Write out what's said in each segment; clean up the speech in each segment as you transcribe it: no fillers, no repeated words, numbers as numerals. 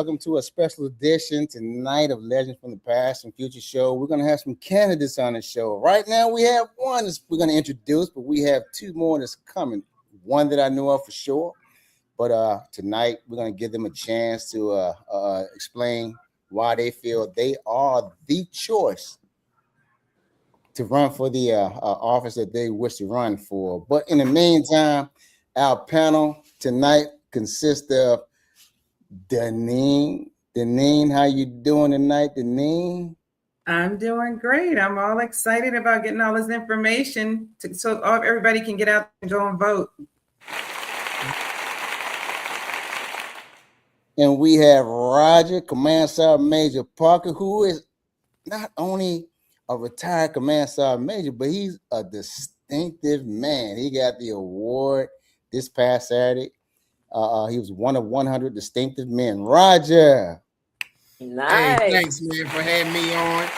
welcome to a special edition tonight of Legends from the Past and Future show. We're going to have some candidates on the show. Right now, we have one we're going to introduce, but we have two more that's coming. One that I know of for sure, but tonight we're going to give them a chance to explain why they feel they are the choice to run for the office that they wish to run for. But in the meantime, our panel tonight consists of Deneen. Deneen, how you doing tonight, Deneen? I'm doing great. I'm all excited about getting all this information so everybody can get out and go and vote. And we have Roger, Command Sergeant Major Parker, who is not only a retired Command Sergeant Major, but he's a distinctive man. He got the award this past Saturday. He was one of 100 distinctive men. Roger. Nice. Hey, thanks, man, for having me on.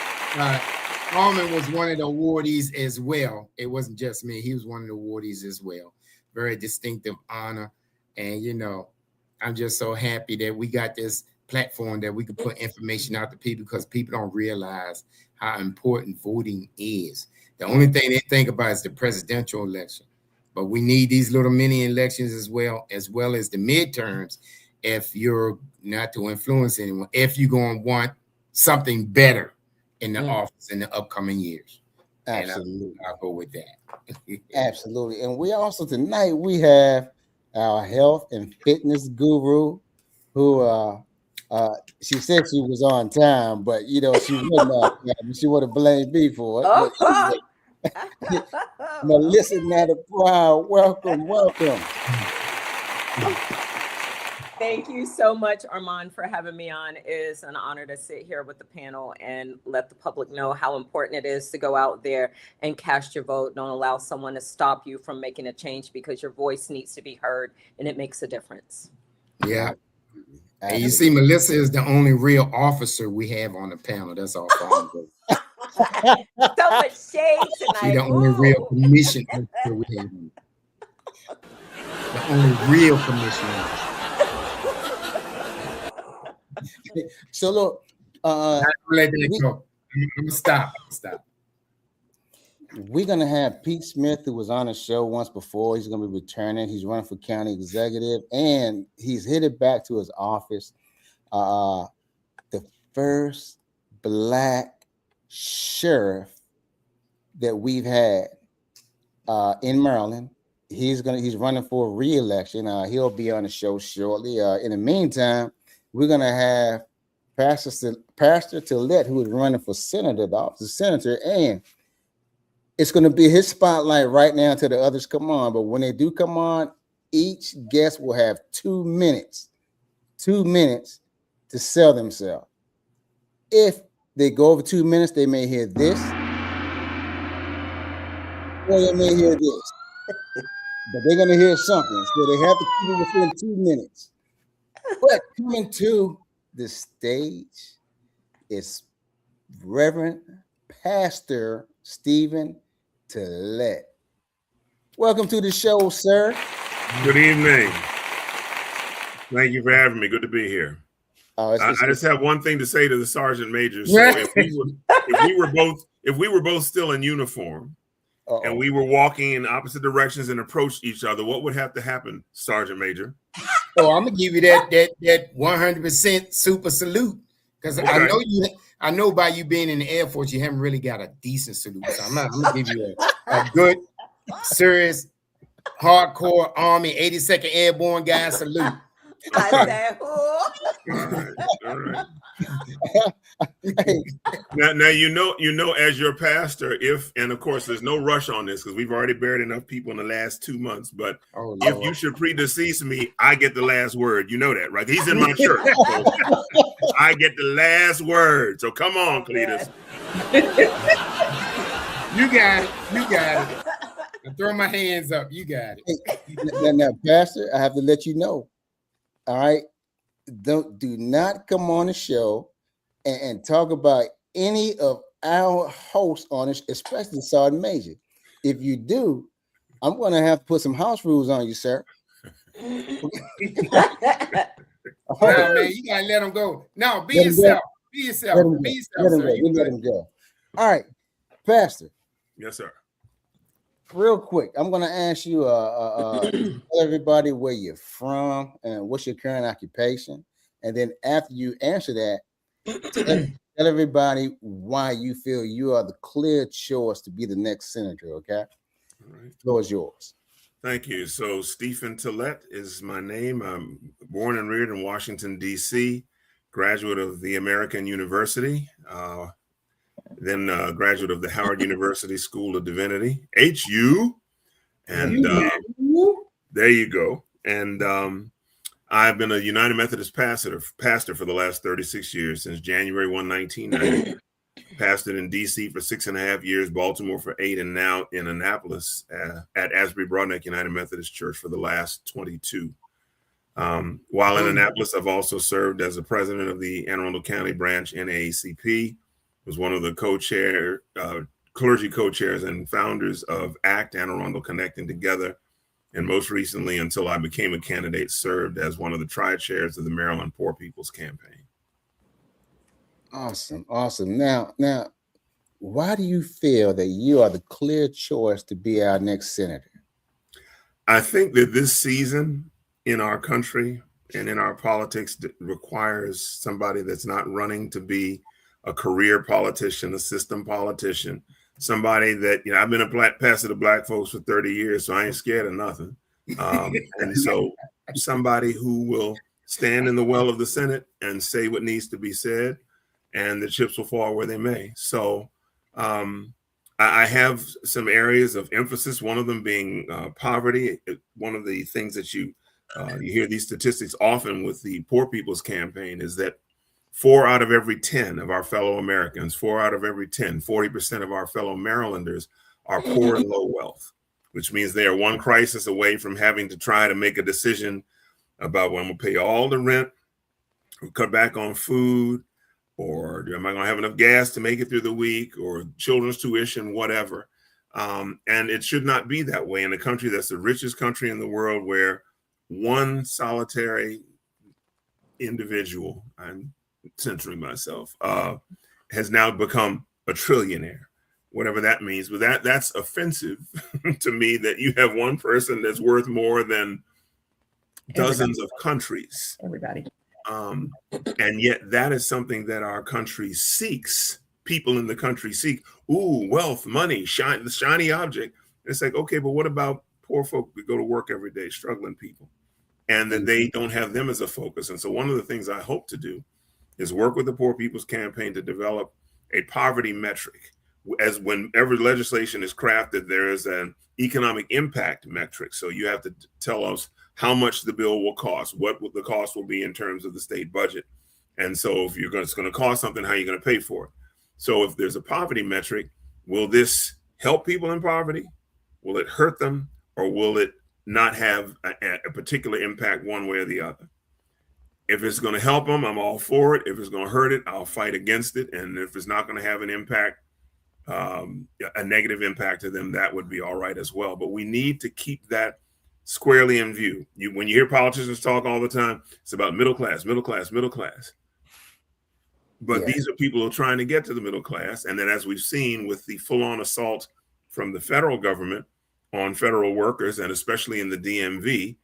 Armin was one of the awardees as well. It wasn't just me. He was one of the awardees as well. Very distinctive honor. And, you know, I'm just so happy that we got this platform that we can put information out to people because people don't realize how important voting is. The only thing they think about is the presidential election. But we need these little mini elections as well as the midterms if you're not to influence anyone, if you're going to want something better in the office in the upcoming years. Absolutely. I'll go with that. Absolutely. And we also tonight we have our health and fitness guru who she said she was on time, but you know she wasn't on time. She would have blamed me for it. Oh. Melissa Proud, welcome. Thank you so much, Armand, for having me on. It is an honor to sit here with the panel and let the public know how important it is to go out there and cast your vote. Don't allow someone to stop you from making a change because your voice needs to be heard and it makes a difference. Yeah. And you see, Melissa is the only real officer we have on the panel. That's all. So much shade tonight. She's the only real commissioner we have. The only real commissioner. So look, I'm gonna stop. We're gonna have Pete Smith, who was on the show once before. He's gonna be returning. He's running for county executive, and he's headed back to his office. The first Black sheriff that we've had in Maryland. He's running for re-election. He'll be on the show shortly. In the meantime, we're gonna have Pastor Tillett, who is running for senator, the office of senator, and it's going to be his spotlight right now until the others come on. But when they do come on, each guest will have 2 minutes to sell themselves. If they go over 2 minutes, they may hear this, or they may hear this, but they're going to hear something. So they have to keep it within 2 minutes. But coming to the stage is Reverend Pastor Stephen Tillett. Welcome to the show, sir. Good evening. Thank you for having me. Good to be here. I just have one thing to say to the sergeant major. So if we were both still in uniform and we were walking in opposite directions and approached each other, what would have to happen, Sergeant Major? Oh, I'm gonna give you that 100% super salute because okay. I know by you being in the Air Force, you haven't really got a decent salute. So I'm gonna give you a good, serious, hardcore Army 82nd Airborne guy salute. I said, all right. Now you know as your pastor, and of course there's no rush on this because we've already buried enough people in the last 2 months, but if you should predecease me, I get the last word. You know that, right? He's in my church. So I get the last word. So come on, Cletus. You got it. I throw my hands up. You got it. Now, Pastor, I have to let you know. All right. Do not come on the show and talk about any of our hosts on it, especially Sergeant Major. If you do, I'm going to have to put some house rules on you, sir. Well, man, you gotta let them go. No, be yourself. Be yourself. Be yourself, sir. Let him go. All right, Pastor. Yes, sir. Real quick, I'm going to ask you, tell everybody where you're from and what's your current occupation. And then after you answer that, tell everybody why you feel you are the clear choice to be the next senator, okay? All right. The floor is yours. Thank you. So Stephen Tillett is my name. I'm born and reared in Washington, D.C., graduate of the American University, then graduate of the Howard University School of Divinity, HU. And there you go. And I've been a United Methodist pastor for the last 36 years, since January 1, 1990. Pastored in D.C. for 6.5 years, Baltimore for 8, and now in Annapolis at Asbury Broadneck United Methodist Church for the last 22. While in Annapolis, I've also served as the president of the Anne Arundel County branch NAACP, was one of the clergy co-chairs and founders of ACT, Anne Arundel Connecting Together, and most recently, until I became a candidate, served as one of the tri-chairs of the Maryland Poor People's Campaign. Awesome. Now, why do you feel that you are the clear choice to be our next senator? I think that this season in our country and in our politics requires somebody that's not running to be a career politician, a system politician, somebody that, I've been a pastor to Black folks for 30 years, so I ain't scared of nothing. And so somebody who will stand in the well of the Senate and say what needs to be said, and the chips will fall where they may. So I have some areas of emphasis, one of them being poverty. One of the things that you hear these statistics often with the Poor People's Campaign is that 4 out of every 10 of our fellow Americans, 4 out of every 10, 40% of our fellow Marylanders are poor and low wealth, which means they are one crisis away from having to try to make a decision about when we'll pay all the rent, or cut back on food, or am I going to have enough gas to make it through the week, or children's tuition, whatever. And it should not be that way in a country that's the richest country in the world, where one solitary individual, I'm censoring myself, has now become a trillionaire, whatever that means. But that's offensive to me, that you have one person that's worth more than dozens of countries. Everybody. And yet that is something that our country seeks. People in the country seek, wealth, money, the shiny object. It's like, okay, but what about poor folk that go to work every day, struggling people, and that they don't have them as a focus? And so one of the things I hope to do is work with the Poor People's Campaign to develop a poverty metric. As whenever legislation is crafted, there is an economic impact metric. So you have to tell us how much the bill will cost, what the cost will be in terms of the state budget. And so if it's going to cost something, how are you going to pay for it? So if there's a poverty metric, will this help people in poverty? Will it hurt them? Or will it not have a particular impact one way or the other? If it's going to help them, I'm all for it. If it's going to hurt it, I'll fight against it. And if it's not going to have an impact, a negative impact to them, that would be all right as well. But we need to keep that squarely in view. When you hear politicians talk all the time, it's about middle class, middle class, middle class. But these are people who are trying to get to the middle class. And then, as we've seen with the full-on assault from the federal government on federal workers, and especially in the DMV,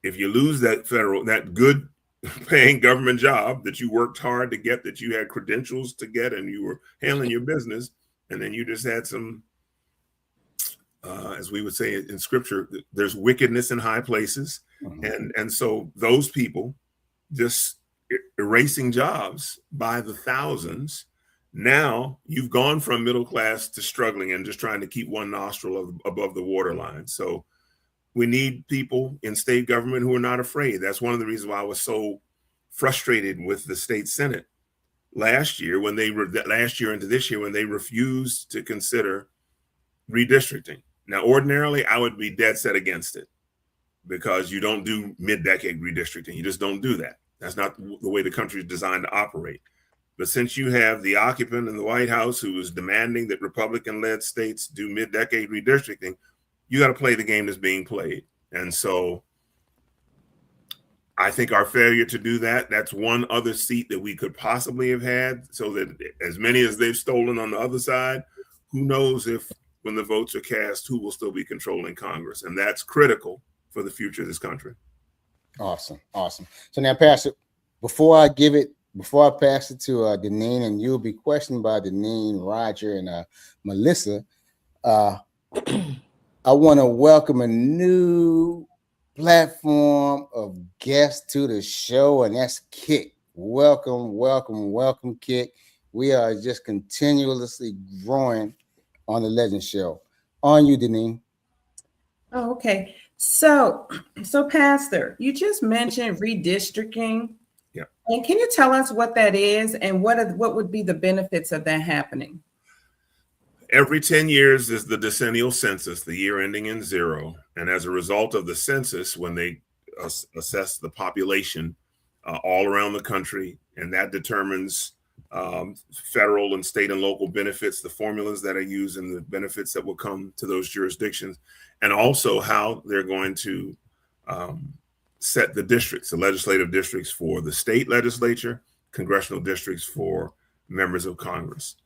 if you lose that good paying government job that you worked hard to get, that you had credentials to get, and you were handling your business, and then you just had some, as we would say in scripture, there's wickedness in high places. And so those people just erasing jobs by the thousands. Now you've gone from middle class to struggling and just trying to keep one nostril above the waterline. So we need people in state government who are not afraid. That's one of the reasons why I was so frustrated with the state Senate last year into this year, when they refused to consider redistricting. Now, ordinarily, I would be dead set against it, because you don't do mid-decade redistricting. You just don't do that. That's not the way the country is designed to operate. But since you have the occupant in the White House who is demanding that Republican-led states do mid-decade redistricting, you got to play the game that's being played. And so I think our failure to do that, that's one other seat that we could possibly have had, so that as many as they've stolen on the other side, who knows if when the votes are cast, who will still be controlling Congress. And that's critical for the future of this country. Awesome. So now, Pastor, before I pass it to Deneen, and you'll be questioned by Deneen, Roger, and Melissa, I want to welcome a new platform of guests to the show, and that's Kik. Welcome, Kik. We are just continuously growing on the Legend Show. On you, Deneen. Oh, okay. So Pastor, you just mentioned redistricting. Yeah. And can you tell us what that is and what would be the benefits of that happening? Every 10 years is the decennial census, the year ending in 0. And as a result of the census, when they assess the population all around the country, and that determines federal and state and local benefits, the formulas that are used, and the benefits that will come to those jurisdictions, and also how they're going to set the districts, the legislative districts for the state legislature, congressional districts for members of Congress.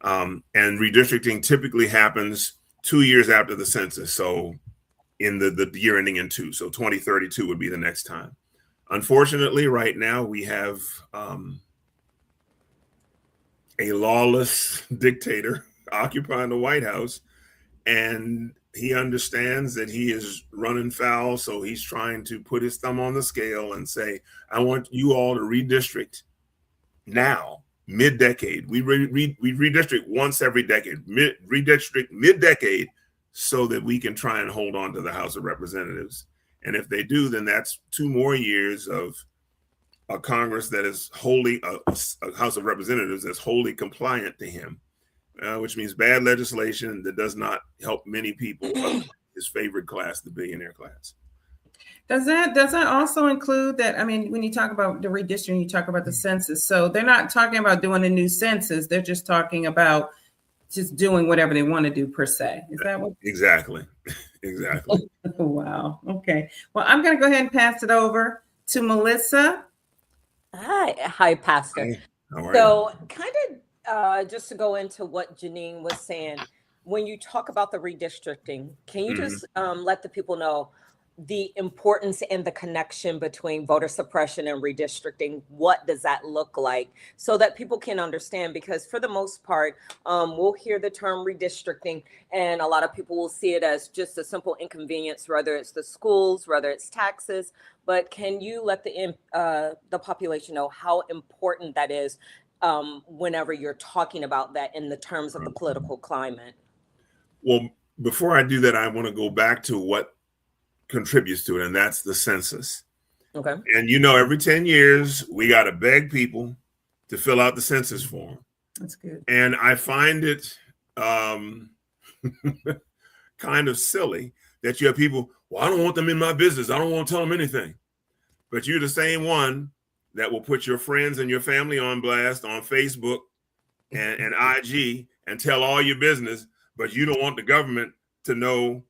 And redistricting typically happens 2 years after the census. So in the year ending in 2, so 2032 would be the next time. Unfortunately, right now we have a lawless dictator occupying the White House, and he understands that he is running foul. So he's trying to put his thumb on the scale and say, I want you all to redistrict now. Mid-decade, we redistrict once every decade, redistrict mid-decade, so that we can try and hold on to the House of Representatives. And if they do, then that's 2 more years of a Congress that is wholly, a House of Representatives that's wholly compliant to him, which means bad legislation that does not help many people, his favorite class, the billionaire class. Does that also include that? I mean, when you talk about the redistricting, you talk about the census. So they're not talking about doing a new census. They're just talking about just doing whatever they want to do per se. Is that what? Exactly. Wow. Okay. Well, I'm going to go ahead and pass it over to Melissa. Hi, Pastor. Hey, how are So kind of just to go into what Janine was saying, when you talk about the redistricting, can you just let the people know the importance and the connection between voter suppression and redistricting? What does that look like, so that people can understand? Because for the most part, we'll hear the term redistricting, and a lot of people will see it as just a simple inconvenience, whether it's the schools, whether it's taxes. But can you let the population know how important that is whenever you're talking about that in the terms of the political climate? Well, before I do that, I want to go back to what contributes to it, and that's the census. Okay. And every 10 years we got to beg people to fill out the census form. That's good. And I find it kind of silly that you have people, well, I don't want them in my business, I don't want to tell them anything. But you're the same one that will put your friends and your family on blast on Facebook and IG and tell all your business, but you don't want the government to know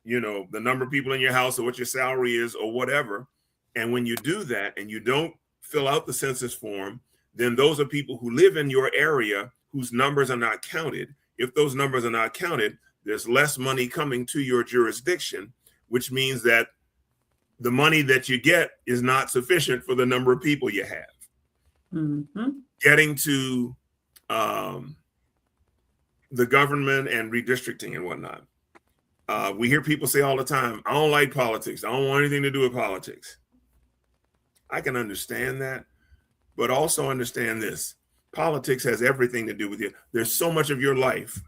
the number of people in your house or what your salary is or whatever. And when you do that and you don't fill out the census form, then those are people who live in your area whose numbers are not counted. If those numbers are not counted, there's less money coming to your jurisdiction, which means that the money that you get is not sufficient for the number of people you have. Mm-hmm. Getting to the government and redistricting and whatnot. We hear people say all the time, I don't like politics. I don't want anything to do with politics. I can understand that, but also understand this. Politics has everything to do with you. There's so much of your life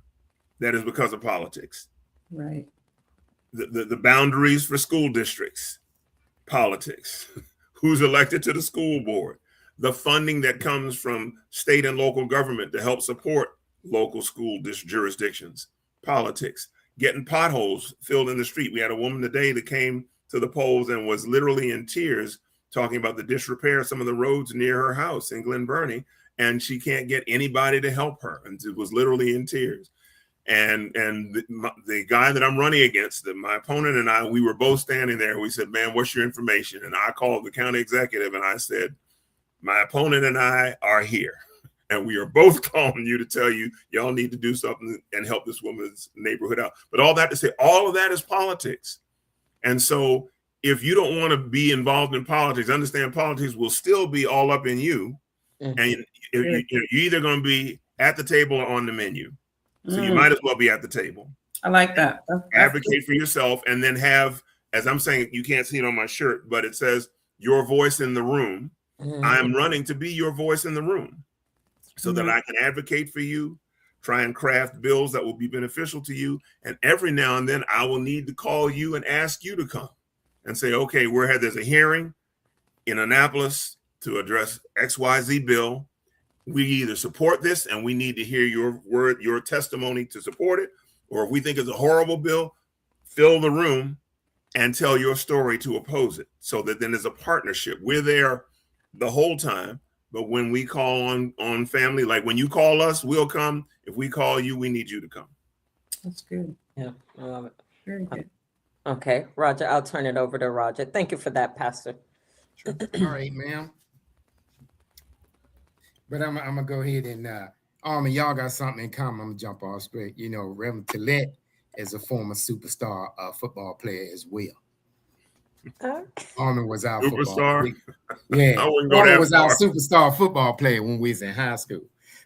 that is because of politics. Right. The boundaries for school districts, politics. Who's elected to the school board, the funding that comes from state and local government to help support local school jurisdictions, politics. Getting potholes filled in the street. We had a woman today that came to the polls and was literally in tears talking about the disrepair of some of the roads near her house in Glen Burnie, and she can't get anybody to help her, and it was literally in tears. And the guy that I'm running against, my opponent and I, we were both standing there. We said, man, what's your information? And I called the county executive and I said, my opponent and I are here. And we are both calling you to tell you, y'all need to do something and help this woman's neighborhood out. But all that to say, all of that is politics. And so if you don't want to be involved in politics, understand politics will still be all up in you. Mm-hmm. And you're either going to be at the table or on the menu. So you might as well be at the table. I like that. Advocate for yourself, and then have, as I'm saying, you can't see it on my shirt, but it says your voice in the room. Mm-hmm. I'm running to be your voice in the room so that I can advocate for you, try and craft bills that will be beneficial to you. And every now and then I will need to call you and ask you to come and say, okay, there's a hearing in Annapolis to address XYZ bill. We either support this and we need to hear your word, your testimony to support it, or if we think it's a horrible bill, fill the room and tell your story to oppose it, so that then there's a partnership. We're there the whole time, but when we call on family, like when you call us, we'll come. If we call you, we need you to come. That's good. Yeah, I love it. Very good. Okay, Roger, I'll turn it over to Roger. Thank you for that, Pastor. Sure. All right, ma'am. But I'm gonna go ahead and y'all got something in common. I'm gonna jump off straight. You know, Reverend Tillett is a former superstar football player as well. Armin was our superstar. Armin was our superstar football player when we was in high school.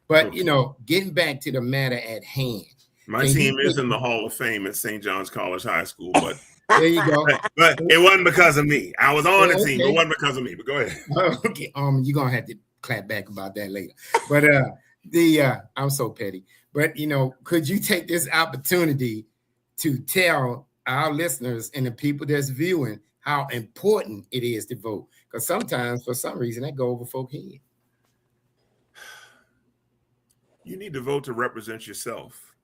But you know, getting back to the matter at hand. My team is in the Hall of Fame at St. John's College High School, but there you go. But it wasn't because of me. I was on the team, but it wasn't because of me. But go ahead. Okay, you're gonna have to clap back about that later. But I'm so petty. But you know, could you take this opportunity to tell our listeners and the people that's viewing how important it is to vote? Because sometimes, for some reason, that go over folks' head. You need to vote to represent yourself.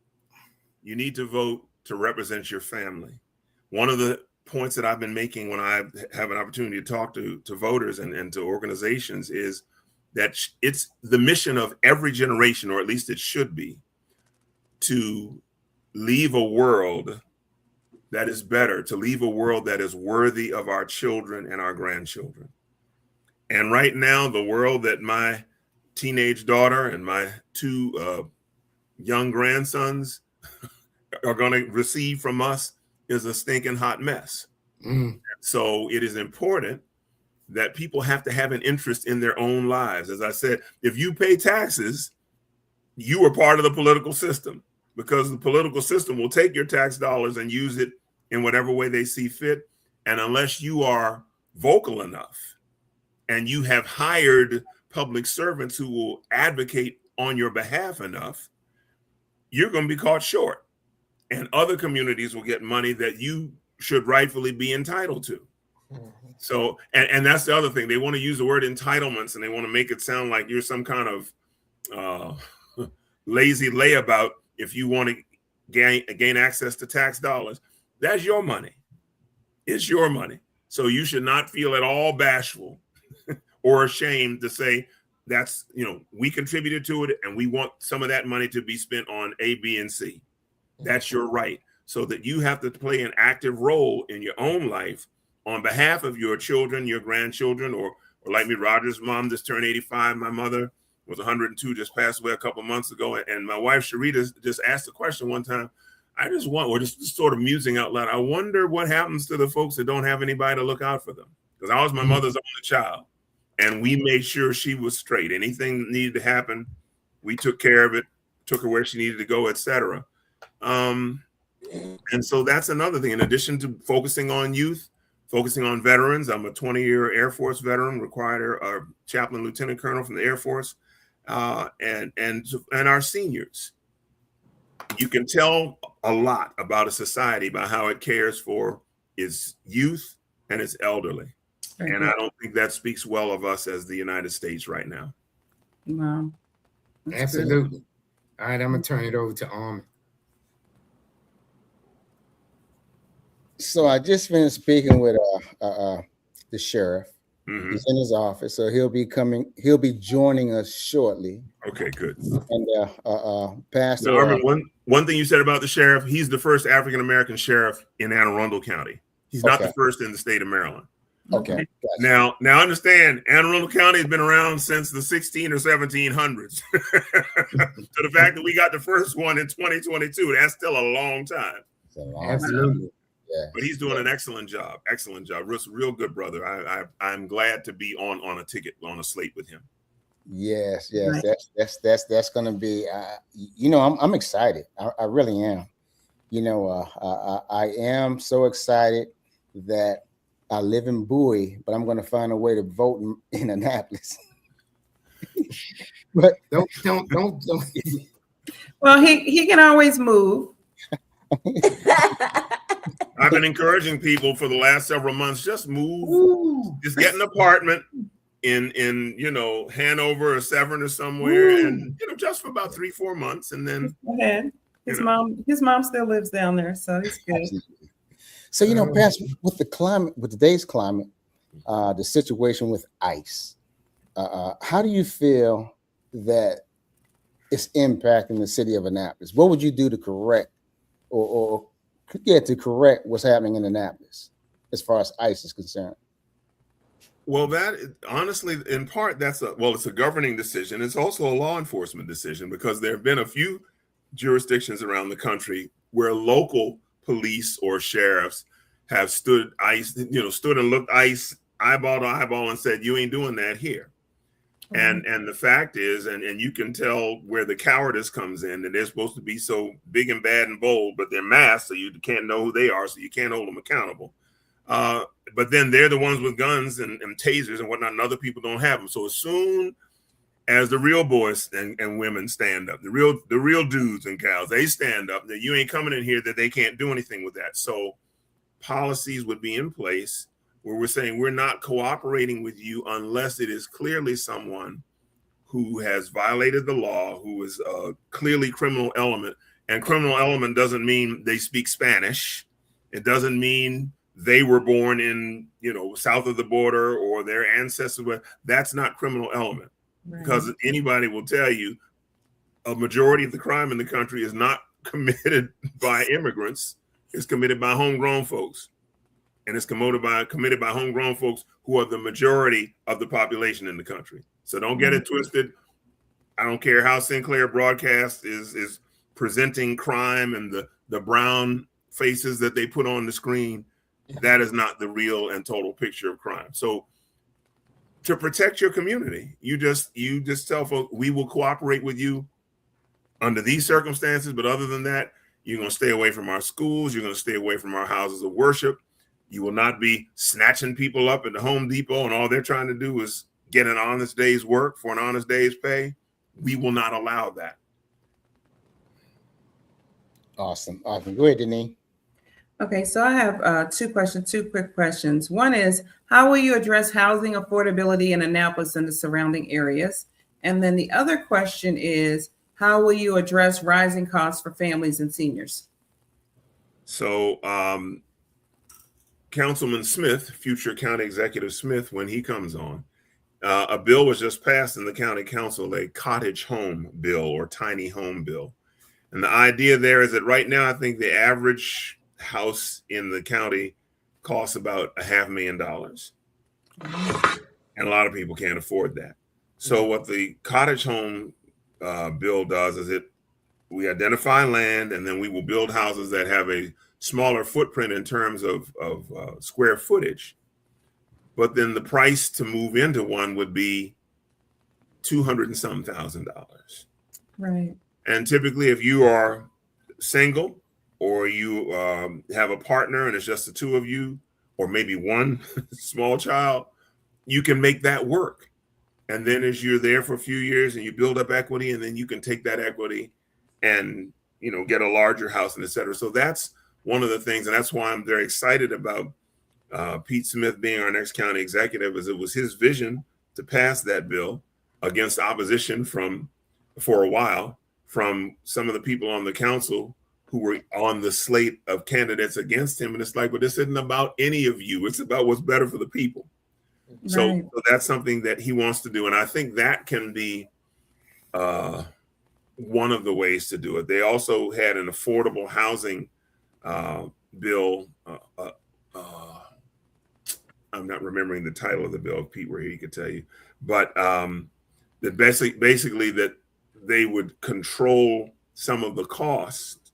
You need to vote to represent your family. One of the points that I've been making when I have an opportunity to talk to voters and to organizations is that it's the mission of every generation, or at least it should be, to leave a world that is better, to leave a world that is worthy of our children and our grandchildren. And right now, the world that my teenage daughter and my two young grandsons are going to receive from us is a stinking hot mess. So it is important that people have to have an interest in their own lives. As I said, if you pay taxes, you are part of the political system, because the political system will take your tax dollars and use it in whatever way they see fit. And unless you are vocal enough and you have hired public servants who will advocate on your behalf enough, you're going to be caught short. And other communities will get money that you should rightfully be entitled to. So, and that's the other thing. They want to use the word entitlements, and they want to make it sound like you're some kind of lazy layabout if you want to gain access to tax dollars. That's your money. It's your money. So you should not feel at all bashful or ashamed to say that's, we contributed to it and we want some of that money to be spent on A, B, and C. That's your right. So that you have to play an active role in your own life on behalf of your children, your grandchildren, or like me, Roger's mom just turned 85. My mother was 102, just passed away a couple months ago. And my wife, Sharita, just asked the question one time. I just want, or just sort of musing out loud, I wonder what happens to the folks that don't have anybody to look out for them. Because I was my mother's only child, and we made sure she was straight. Anything that needed to happen, we took care of it, took her where she needed to go, etc. And so that's another thing. In addition to focusing on youth, focusing on veterans, I'm a 20-year Air Force veteran, required a chaplain lieutenant colonel from the Air Force, and our seniors. You can tell a lot about a society by how it cares for its youth and its elderly. And I don't think that speaks well of us as the United States right now. Wow. Absolutely. All right, I'm going to turn it over to Armin. So I just finished speaking with the sheriff, Mm-hmm. He's in his office, so he'll be joining us shortly. Okay, good. And Pastor, now, Armin, one thing you said about the sheriff, he's the first African American sheriff in Anne Arundel County. He's not the first in the state of Maryland. Okay. Gotcha. Now understand, Anne Arundel County has been around since the 16 or 1700s. So the fact that we got the first one in 2022, that's still a long time. Absolutely. Yeah. But he's doing an excellent job. Excellent job. Real good brother. I'm glad to be on a ticket, on a slate with him. Yes. That's gonna be. I'm excited. I really am. I am so excited that I live in Bowie, but I'm going to find a way to vote in Annapolis. But don't. Well, he can always move. I've been encouraging people for the last several months, just move, just get an apartment in Hanover or Severn or somewhere, and just for about 3-4 months, and then go ahead. His mom still lives down there, so he's good. Absolutely. So Pastor, with the climate, with today's climate, the situation with ICE, how do you feel that it's impacting the city of Annapolis? What would you do to correct to correct what's happening in Annapolis as far as ICE is concerned? Well, that honestly, in part, it's a governing decision. It's also a law enforcement decision, because there have been a few jurisdictions around the country where local police or sheriffs have stood and looked ICE eyeball to eyeball and said, you ain't doing that here. Mm-hmm. And the fact is, and you can tell where the cowardice comes in, that they're supposed to be so big and bad and bold, but they're masked, so you can't know who they are, so you can't hold them accountable. But then they're the ones with guns and tasers and whatnot, and other people don't have them. So as soon as the real boys and women stand up, the real dudes and gals, they stand up, that you ain't coming in here, that they can't do anything with that. So policies would be in place where we're saying we're not cooperating with you unless it is clearly someone who has violated the law, who is a clearly criminal element. And criminal element doesn't mean they speak Spanish. It doesn't mean they were born in, south of the border, or their ancestors were. That's not criminal element. Right. Because anybody will tell you a majority of the crime in the country is not committed by immigrants. It's committed by homegrown folks. And it's committed by homegrown folks who are the majority of the population in the country. So don't get it twisted. I don't care how Sinclair broadcast is presenting crime and the brown faces that they put on the screen. That is not the real and total picture of crime. So to protect your community, you just tell folks, we will cooperate with you under these circumstances. But other than that, you're going to stay away from our schools. You're going to stay away from our houses of worship. You will not be snatching people up at the Home Depot, and all they're trying to do is get an honest day's work for an honest day's pay. We will not allow that. Awesome. Go ahead, Denise. Okay, so I have two quick questions. One is, how will you address housing affordability in Annapolis and the surrounding areas? And then the other question is, how will you address rising costs for families and seniors? So, Councilman Smith, future County Executive Smith, when he comes on, a bill was just passed in the County Council, a cottage home bill or tiny home bill. And the idea there is that right now, I think the average house in the county costs about $500,000. And a lot of people can't afford that. So what the cottage home bill does is we identify land, and then we will build houses that have a smaller footprint in terms of square footage. But then the price to move into one would be $200,000 and some thousand. Right. And typically, if you are single, or you have a partner and it's just the two of you, or maybe one small child, you can make that work. And then as you're there for a few years and you build up equity, and then you can take that equity and get a larger house, and et cetera. So that's one of the things, and that's why I'm very excited about Pete Smith being our next county executive, is it was his vision to pass that bill against opposition for a while from some of the people on the council who were on the slate of candidates against him. And it's like, but this isn't about any of you. It's about what's better for the people. So, Right. so that's something that he wants to do. And I think that can be one of the ways to do it. They also had an affordable housing bill. I'm not remembering the title of the bill. If Pete were here, he could tell you. But that basically that they would control some of the costs,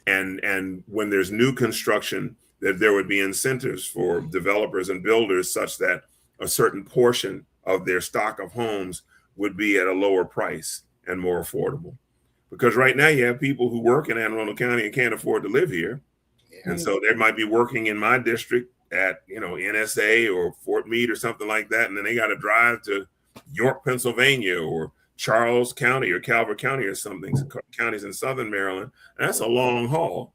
and when there's new construction, that there would be incentives for developers and builders such that a certain portion of their stock of homes would be at a lower price and more affordable. Because right now you have people who work in Anne Arundel County and can't afford to live here. Yeah. And so they might be working in my district at, NSA or Fort Meade or something like that. And then they got to drive to York, Pennsylvania, or Charles County or Calvert County or something, counties in Southern Maryland. And that's a long haul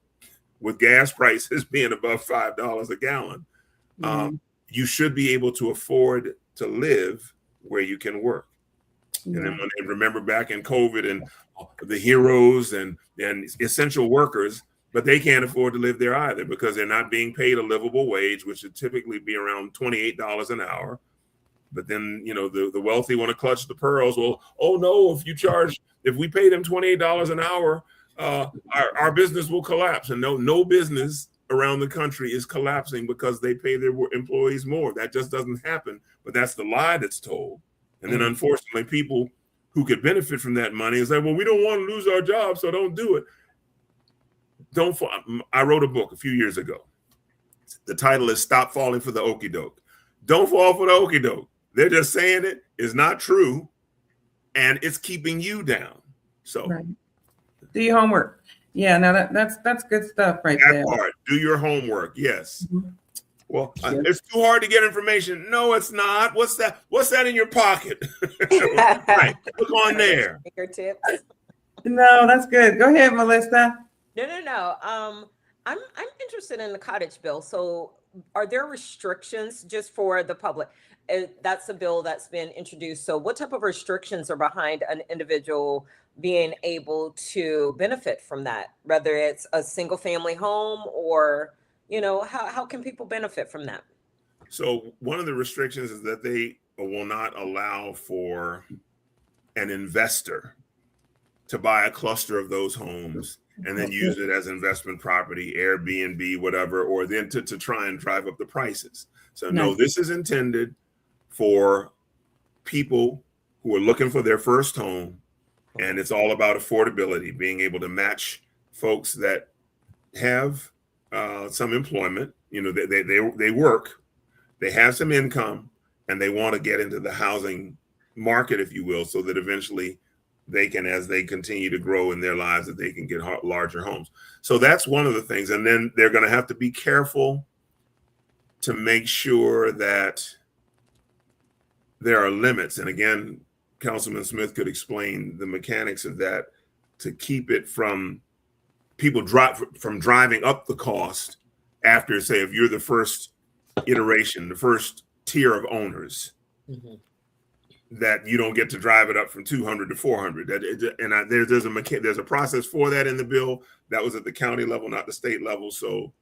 with gas prices being above $5 a gallon. You should be able to afford to live where you can work. Yeah. And then when they remember back in COVID and the heroes and essential workers, but they can't afford to live there either because they're not being paid a livable wage, which would typically be around $28 an hour. But then, the wealthy want to clutch the pearls. Well, oh no, if we pay them $28 an hour, our business will collapse. And no business around the country is collapsing because they pay their employees more. That just doesn't happen. But that's the lie that's told. And then unfortunately, people who could benefit from that money is like, well, we don't want to lose our job, so don't do it. I wrote a book a few years ago. The title is Stop Falling for the Okie Doke. Don't fall for the okie doke. They're just saying it is not true, and it's keeping you down. So do your homework. Yeah, no, that's good stuff right there. That part. Do your homework. Yes. Mm-hmm. Well, it's too hard to get information. No, it's not. What's that? What's that in your pocket? Right. Look on there. Fingertips. No, that's good. Go ahead, Melissa. No. I'm interested in the cottage bill. So are there restrictions just for the public? That's a bill that's been introduced. So what type of restrictions are behind an individual being able to benefit from that? Whether it's a single family home or, how can people benefit from that? So one of the restrictions is that they will not allow for an investor to buy a cluster of those homes and then use it as investment property, Airbnb, whatever, or then to try and drive up the prices. So no, this is intended for people who are looking for their first home, and it's all about affordability, being able to match folks that have some employment, they work, they have some income, and they want to get into the housing market, if you will, so that eventually they can, as they continue to grow in their lives, that they can get larger homes. So that's one of the things. And then they're going to have to be careful to make sure that there are limits. And again, Councilman Smith could explain the mechanics of that to keep it from people driving up the cost after, say, if you're the first iteration, the first tier of owners, that you don't get to drive it up from 200 to 400. There's a process for that in the bill. That was at the county level, not the state level. So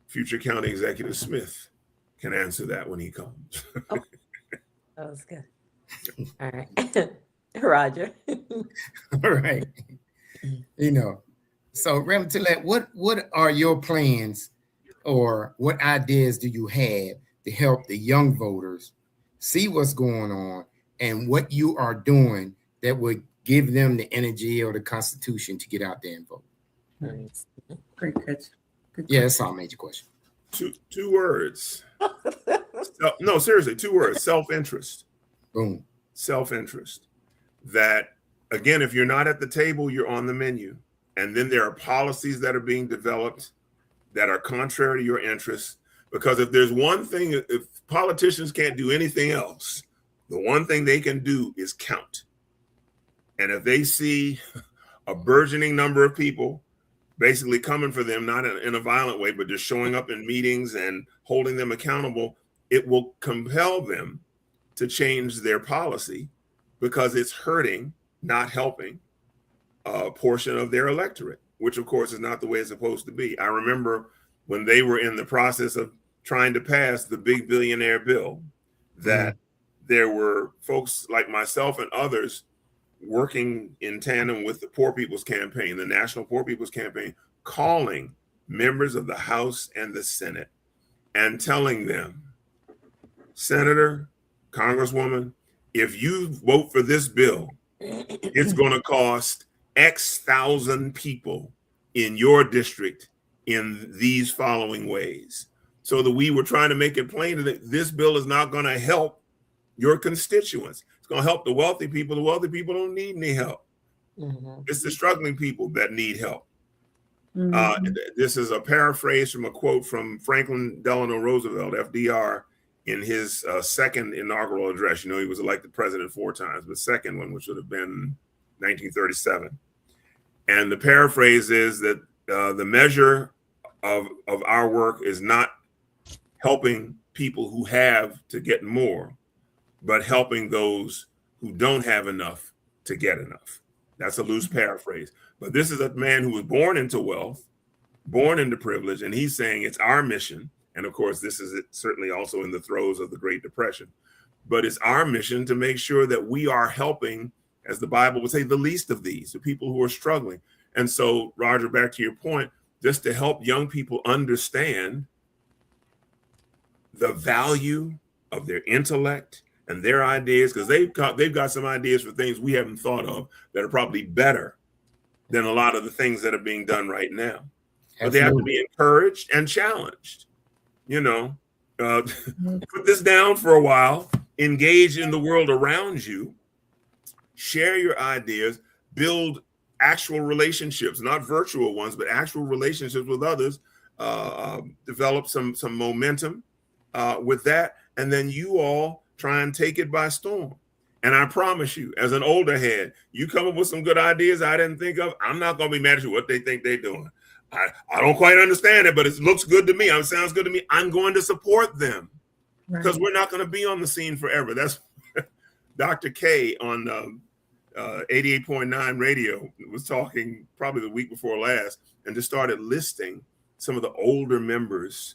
future County Executive Smith can answer that when he comes. Oh, that was good. All right. Roger. All right. So Reverend Tillett, what are your plans or what ideas do you have to help the young voters see what's going on and what you are doing that would give them the energy or the constitution to get out there and vote? Great catch. Yeah, that's all major question. Two words. No, seriously, 2 words. Self-interest. Boom. Self-interest. That, again, if you're not at the table, you're on the menu. And then there are policies that are being developed that are contrary to your interests. Because if there's one thing, if politicians can't do anything else, the one thing they can do is count. And if they see a burgeoning number of people basically coming for them, not in a violent way, but just showing up in meetings and holding them accountable, it will compel them to change their policy because it's hurting, not helping a portion of their electorate, which of course is not the way it's supposed to be. I remember when they were in the process of trying to pass the big billionaire bill, that there were folks like myself and others working in tandem with the Poor People's Campaign, the National Poor People's Campaign, calling members of the House and the Senate and telling them, Senator, Congresswoman, if you vote for this bill, it's going to cost X thousand people in your district in these following ways. So that we were trying to make it plain that this bill is not going to help your constituents. It's going to help the wealthy people. The wealthy people don't need any help. It's the struggling people that need help. This is a paraphrase from a quote from Franklin Delano Roosevelt, FDR, in his second inaugural address. You know, he was elected president 4 times, the second one, which would have been 1937. And the paraphrase is that the measure of our work is not helping people who have to get more, but helping those who don't have enough to get enough. That's a loose paraphrase. But this is a man who was born into wealth, born into privilege, and he's saying it's our mission. And of course, this is certainly also in the throes of the Great Depression. But it's our mission to make sure that we are helping, as the Bible would say, the least of these, the people who are struggling. And so, Roger, back to your point, just to help young people understand the value of their intellect and their ideas, because they've got some ideas for things we haven't thought of that are probably better than a lot of the things that are being done right now. But they have to be encouraged and challenged. You know, put this down for a while, engage in the world around you, share your ideas, build actual relationships, not virtual ones, but actual relationships with others, develop some momentum with that, and then you all try and take it by storm. And I promise you, as an older head, you come up with some good ideas I didn't think of, I'm not going to be mad at you what they think they're doing. I don't quite understand it, but it looks good to me. It sounds good to me. I'm going to support them because we're not going to be on the scene forever. That's Dr. K on 88.9 radio was talking probably the week before last and just started listing some of the older members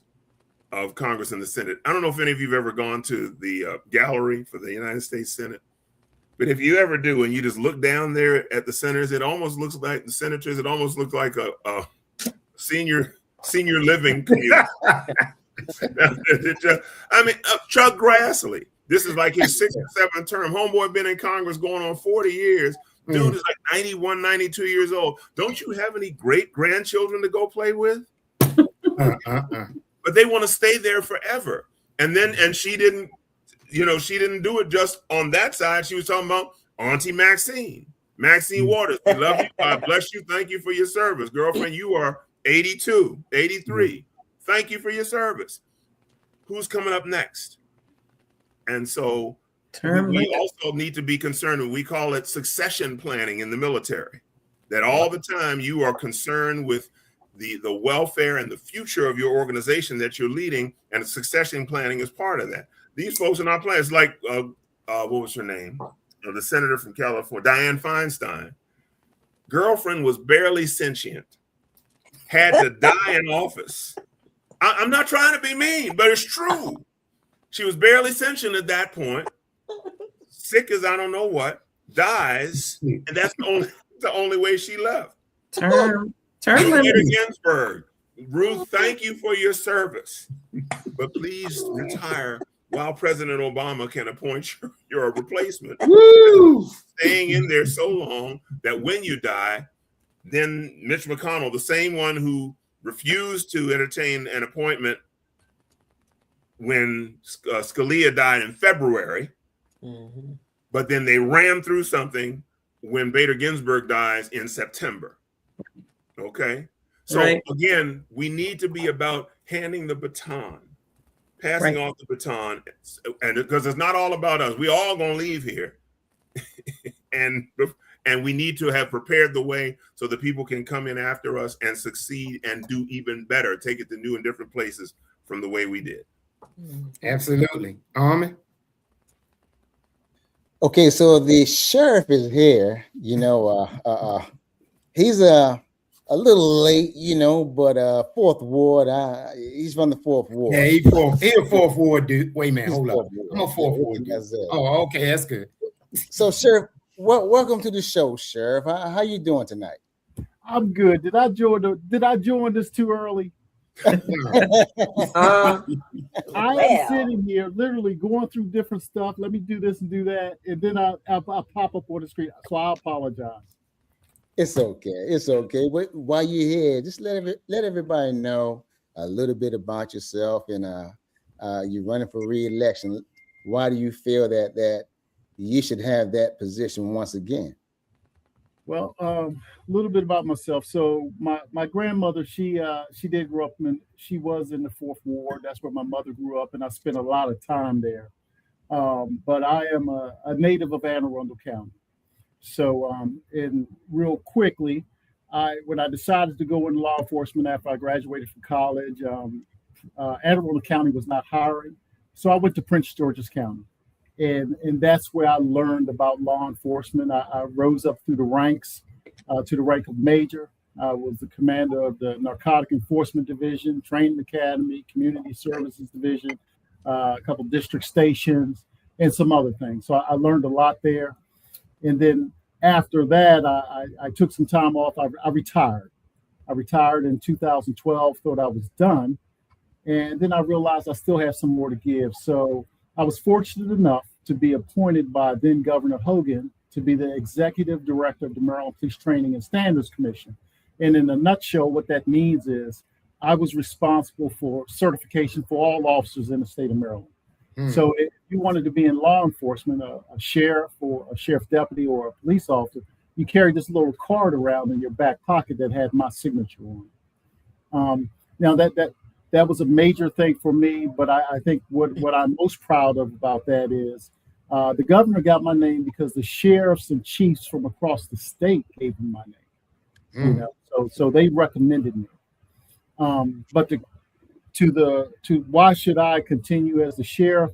of Congress and the Senate. I don't know if any of you have ever gone to the gallery for the United States Senate, but if you ever do and you just look down there at the senators, it almost looks like the senators. It almost looks like a senior living community. I mean, Chuck Grassley. This is like his 6th or 7th term. Homeboy been in Congress going on 40 years. Dude is like 91, 92 years old. Don't you have any great grandchildren to go play with? But they want to stay there forever. And she didn't do it just on that side. She was talking about Auntie Maxine Waters. We love you. God bless you. Thank you for your service. Girlfriend, you are 82, 83. Thank you for your service. Who's coming up next? And so we also need to be concerned, and we call it succession planning in the military, that all the time you are concerned with the welfare and the future of your organization that you're leading, and succession planning is part of that. These folks are not playing. It's like, what was her name? The senator from California, Dianne Feinstein. Girlfriend was barely sentient, had to die in office. I'm not trying to be mean, but it's true. She was barely sentient at that point, sick as I don't know what, dies, and that's the only way she left. Term Peter Ginsburg, Ruth, thank you for your service, but please retire while President Obama can appoint your replacement. Staying in there so long that when you die, then Mitch McConnell, the same one who refused to entertain an appointment when Scalia died in February, but then they ran through something when Bader Ginsburg dies in September. Okay. So again, we need to be about handing the baton, passing off the baton, and because it's not all about us. We all gonna leave here, and we need to have prepared the way so that people can come in after us and succeed and do even better, take it to new and different places from the way we did. Absolutely. Armin? Okay, so the sheriff is here. You know, he's a a little late, but Fourth Ward. He's from the Fourth Ward. Yeah, he a Fourth Ward dude. Wait a minute, hold up. I'm a Fourth Ward dude. Oh, okay, that's good. So, Sheriff, welcome to the show, Sheriff. How you doing tonight? I'm good. Did I join this too early? I am sitting here literally going through different stuff. Let me do this and do that, and then I'll pop up on the screen. So I apologize. It's okay. But while you're here, just let everybody know a little bit about yourself, and you're running for re-election. Why do you feel that you should have that position once again? Well, a little bit about myself. So my grandmother, she did grow up she was in the Fourth Ward. That's where my mother grew up, and I spent a lot of time there. But I am a native of Anne Arundel County. So, and real quickly, when I decided to go into law enforcement after I graduated from college, Anne Arundel County was not hiring. So I went to Prince George's County. And that's where I learned about law enforcement. I rose up through the ranks to the rank of major. I was the commander of the Narcotic Enforcement Division, Training Academy, Community Services Division, a couple district stations, and some other things. So I learned a lot there. And then after that, I took some time off. I retired. I retired in 2012, thought I was done. And then I realized I still have some more to give. So I was fortunate enough to be appointed by then Governor Hogan to be the executive director of the Maryland Police Training and Standards Commission. And in a nutshell, what that means is I was responsible for certification for all officers in the state of Maryland. So if you wanted to be in law enforcement, a sheriff or a sheriff deputy or a police officer, you carry this little card around in your back pocket that had my signature on it. Now that was a major thing for me, but I think what I'm most proud of about that is the governor got my name because the sheriffs and chiefs from across the state gave him my name. So they recommended me. But to why should I continue as the sheriff?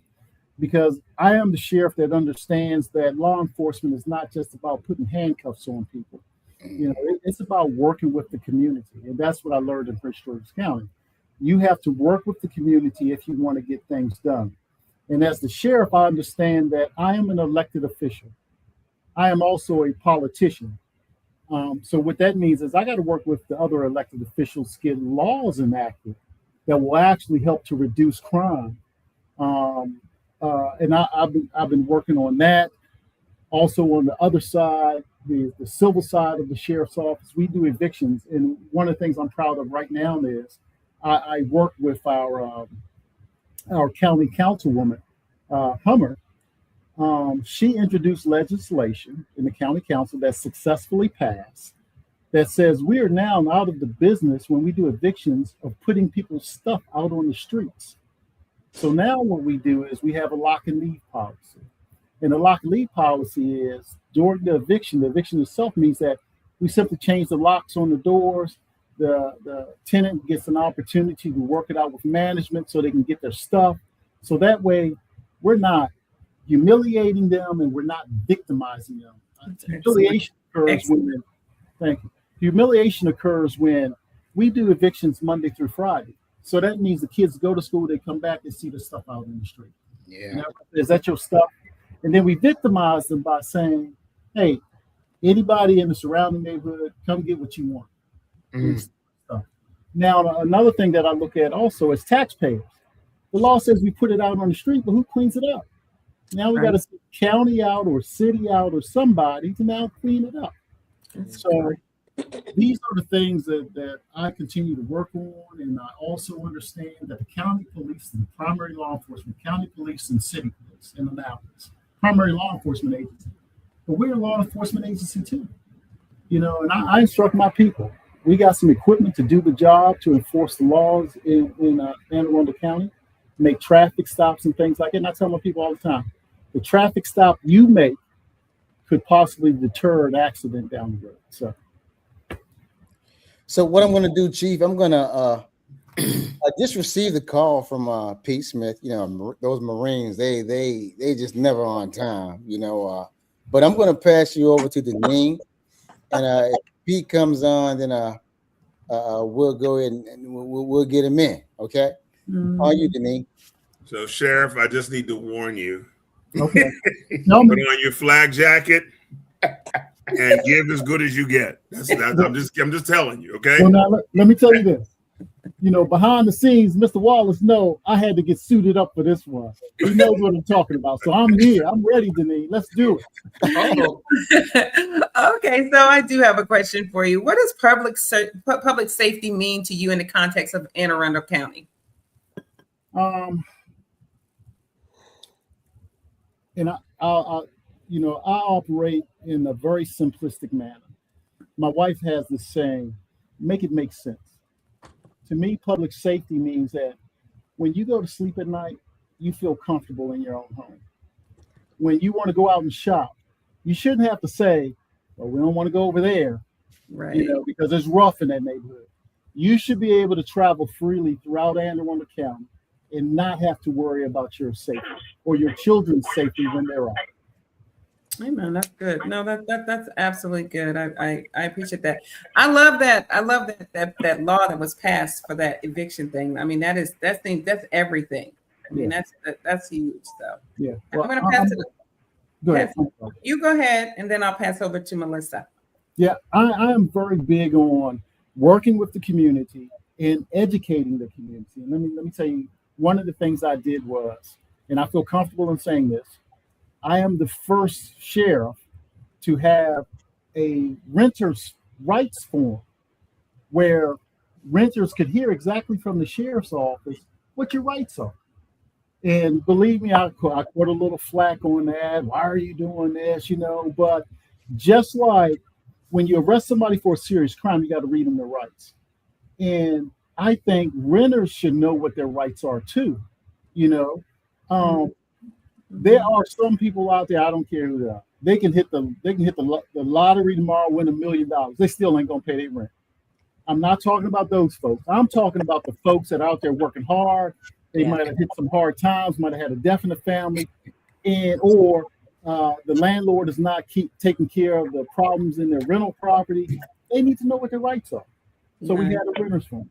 Because I am the sheriff that understands that law enforcement is not just about putting handcuffs on people. It's about working with the community, and that's what I learned in Prince George's County. You have to work with the community if you want to get things done. And as the sheriff, I understand that I am an elected official. I am also a politician. So what that means is I got to work with the other elected officials to get laws enacted that will actually help to reduce crime. And I've been working on that. Also on the other side, the civil side of the sheriff's office, we do evictions. And one of the things I'm proud of right now is I work with our county councilwoman, Hummer. She introduced legislation in the county council that successfully passed that says we are now out of the business when we do evictions of putting people's stuff out on the streets. So now what we do is we have a lock and leave policy. And the lock and leave policy is during the eviction itself means that we simply change the locks on the doors. The tenant gets an opportunity to work it out with management so they can get their stuff. So that way we're not humiliating them and we're not victimizing them. Humiliation occurs when, thank you. Humiliation occurs when we do evictions Monday through Friday. So that means the kids go to school, they come back, they see the stuff out in the street. Yeah. Is that your stuff? And then we victimize them by saying, hey, anybody in the surrounding neighborhood, come get what you want. Now, another thing that I look at also is taxpayers. The law says we put it out on the street, but who cleans it up? Now we got to send county out or city out or somebody to now clean it up. So these are the things that I continue to work on. And I also understand that the county police and the primary law enforcement, county police and city police in Annapolis, primary law enforcement agency. But we're a law enforcement agency too. And I instruct my people. We got some equipment to do the job, to enforce the laws in Anne Arundel County, make traffic stops and things like that. And I tell my people all the time, the traffic stop you make could possibly deter an accident down the road. So what I'm going to do, Chief, I'm going to I just received a call from Pete Smith. Those Marines, they just never on time. But I'm going to pass you over to the Dean, and if Pete comes on, then we'll go ahead and we'll get him in. Okay. On you, Denise. So, Sheriff, I just need to warn you. Okay. Put on your flag jacket and give as good as you get. I'm just telling you, okay? Well, now let me tell you this. Behind the scenes, Mr. Wallace I had to get suited up for this one. He knows what I'm talking about. So I'm here. I'm ready, Denise. Let's do it. Okay, so I do have a question for you. What does public safety mean to you in the context of Anne Arundel County? And I operate in a very simplistic manner. My wife has this saying, make it make sense. To me, public safety means that when you go to sleep at night, you feel comfortable in your own home. When you want to go out and shop, you shouldn't have to say, well, we don't want to go over there, right? Because it's rough in that neighborhood. You should be able to travel freely throughout Anne Arundel County and not have to worry about your safety or your children's safety when they're out. Amen. That's good. No, that's absolutely good. I appreciate that. I love that. I love that law that was passed for that eviction thing. I mean, that's everything. I mean, that's huge stuff. Yeah. Well, I'm gonna pass it. Go ahead. You go ahead, and then I'll pass over to Melissa. Yeah, I am very big on working with the community and educating the community. And let me tell you, one of the things I did was, and I feel comfortable in saying this, I am the first sheriff to have a renter's rights form where renters could hear exactly from the sheriff's office what your rights are. And believe me, I caught a little flack on that. Why are you doing this? But just like when you arrest somebody for a serious crime, you got to read them their rights. And I think renters should know what their rights are too. There are some people out there, I don't care who they are. They can hit the lottery tomorrow, win $1 million. They still ain't gonna pay their rent. I'm not talking about those folks. I'm talking about the folks that are out there working hard. They might have hit some hard times, might have had a death in the family, or the landlord is not taking care of the problems in their rental property. They need to know what their rights are. So we had a renters form.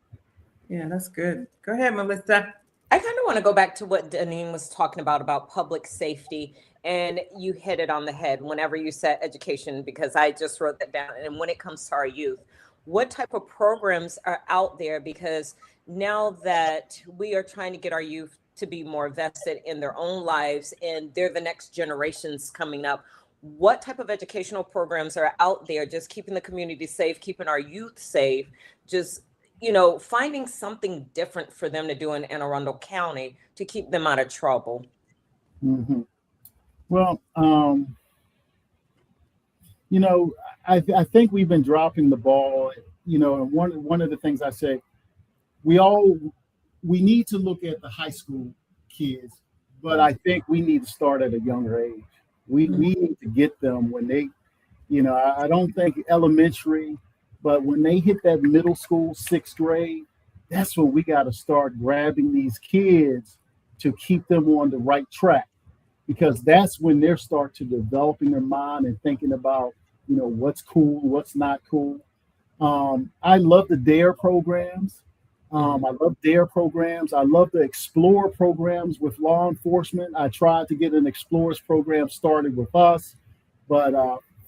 Yeah, that's good. Go ahead, Melissa. I kind of want to go back to what Deneen was talking about public safety, and you hit it on the head whenever you said education, because I just wrote that down. And when it comes to our youth, what type of programs are out there? Because now that we are trying to get our youth to be more vested in their own lives and they're the next generations coming up, what type of educational programs are out there just keeping the community safe, keeping our youth safe, just finding something different for them to do in Anne Arundel County to keep them out of trouble? Mm-hmm. Well, I think we've been dropping the ball. And one of the things I say, we need to look at the high school kids, but I think we need to start at a younger age. We need to get them when they, I don't think elementary, but when they hit that middle school, 6th grade, that's when we got to start grabbing these kids to keep them on the right track, because that's when they start to developing their mind and thinking about, what's cool, what's not cool. I love the DARE programs. I love DARE programs. I love the Explore programs with law enforcement. I tried to get an Explorers program started with us, but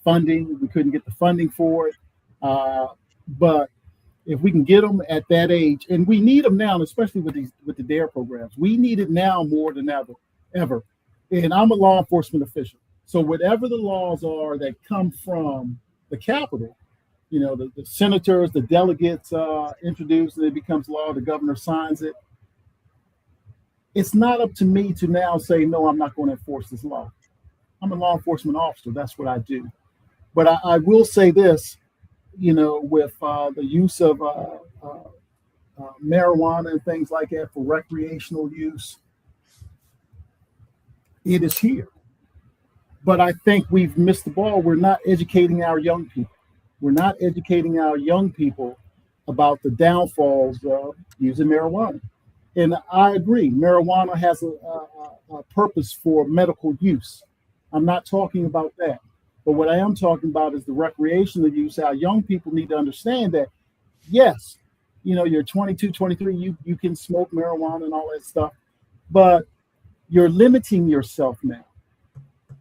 we couldn't get the funding for it. But if we can get them at that age, and we need them now, especially with the DARE programs, we need it now more than ever. And I'm a law enforcement official, so whatever the laws are that come from the Capitol, the senators, the delegates introduce, and it becomes law, the governor signs it. It's not up to me to now say, no, I'm not going to enforce this law. I'm a law enforcement officer. That's what I do. But I will say this, with the use of marijuana and things like that for recreational use, it is here. But I think we've missed the ball. We're not educating our young people. We're not educating our young people about the downfalls of using marijuana. And I agree, marijuana has a purpose for medical use. I'm not talking about that. But what I am talking about is the recreational use. Our young people need to understand that yes, you're 22, 23, you can smoke marijuana and all that stuff, but you're limiting yourself now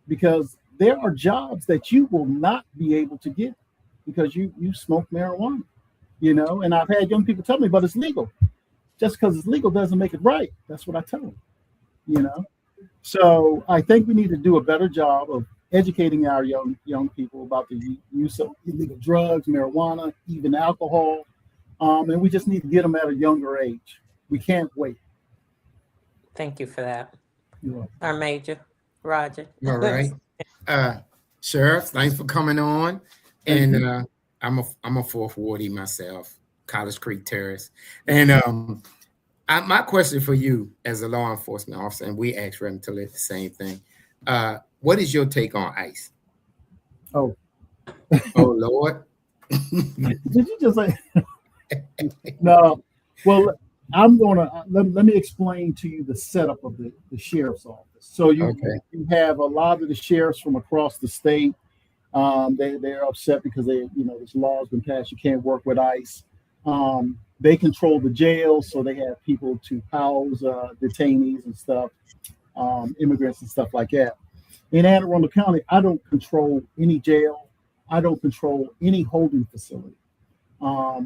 because there are jobs that you will not be able to get because you smoke marijuana, and I've had young people tell me, but it's legal. Just because it's legal doesn't make it right. That's what I tell them. So I think we need to do a better job of educating our young people about the use of illegal drugs, marijuana, even alcohol, and we just need to get them at a younger age. We can't wait. Thank you for that. You're Our Major, Roger. All right. Sheriff, thanks for coming on. And I'm a fourth wardie myself, College Creek Terrace. And my question for you as a law enforcement officer, and we asked Reverend Tillett the same thing. What is your take on ICE? Oh Lord. Did you just say no? Well, I'm gonna let me explain to you the setup of the sheriff's office. So you have a lot of the sheriffs from across the state. They're upset because this law has been passed. You can't work with ICE. They control the jails, so they have people to house detainees and stuff, immigrants and stuff like that. In Anne Arundel County, I don't control any jail. I don't control any holding facility.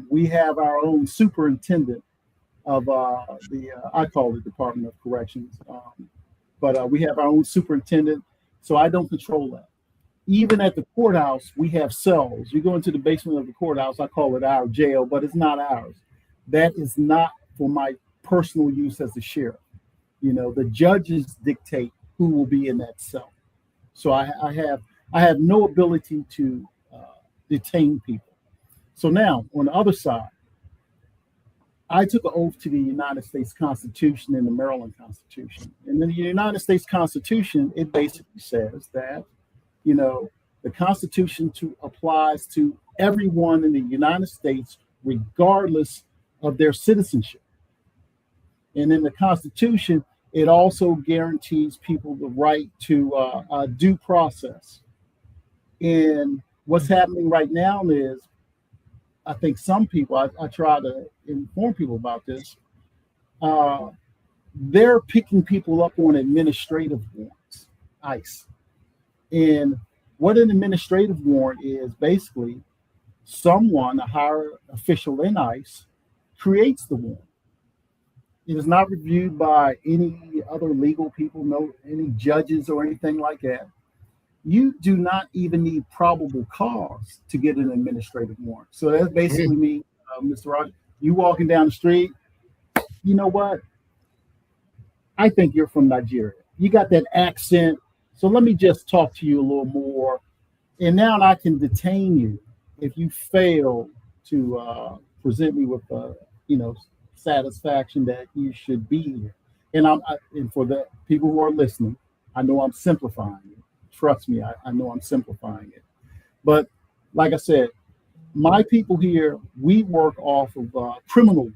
We have our own superintendent of I call it Department of Corrections, but we have our own superintendent, so I don't control that. Even at the courthouse, we have cells. You go into the basement of the courthouse, I call it our jail, but it's not ours. That is not for my personal use as the sheriff. The judges dictate who will be in that cell. So I have no ability to detain people. So now on the other side, I took an oath to the United States Constitution and the Maryland Constitution. And in the United States Constitution, it basically says that, the Constitution applies to everyone in the United States, regardless of their citizenship. And in the Constitution, it also guarantees people the right to due process. And what's happening right now is, I think some people, I try to inform people about this, they're picking people up on administrative warrants, ICE. And what an administrative warrant is, basically, someone, a higher official in ICE, creates the warrant. It is not reviewed by any other legal people, no any judges or anything like that. You do not even need probable cause to get an administrative warrant. So that basically means, Mr. Roger, you walking down the street, you know what? I think you're from Nigeria. You got that accent. So let me just talk to you a little more. And now I can detain you if you fail to present me with, satisfaction that you should be here. And and for the people who are listening, I know I'm simplifying it. Trust me, I know I'm simplifying it. But like I said, my people here, we work off of criminal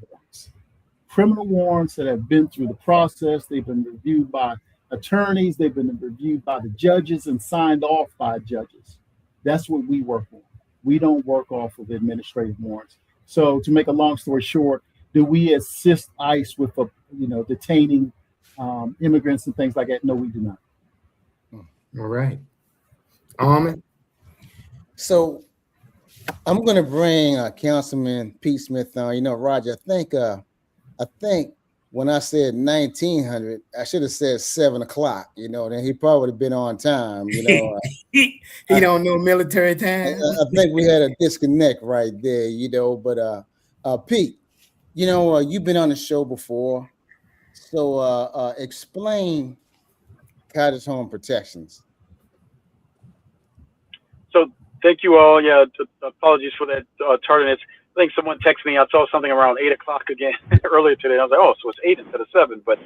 warrants that have been through the process. They've been reviewed by attorneys. They've been reviewed by the judges and signed off by judges. That's what we work on. We don't work off of administrative warrants. So to make a long story short, do we assist ICE with, detaining immigrants and things like that? No, we do not. All right. So I'm going to bring Councilman Pete Smith on. Roger, I think when I said 1900, I should have said 7 o'clock. Then he probably would have been on time. He don't know military time. I think we had a disconnect right there. But Pete, you've been on the show before, so explain cottage home protections. So thank you all. Yeah, apologies for that tardiness. I think someone texted me. I saw something around 8 o'clock again earlier today. I was like, oh, so it's 8 instead of 7. But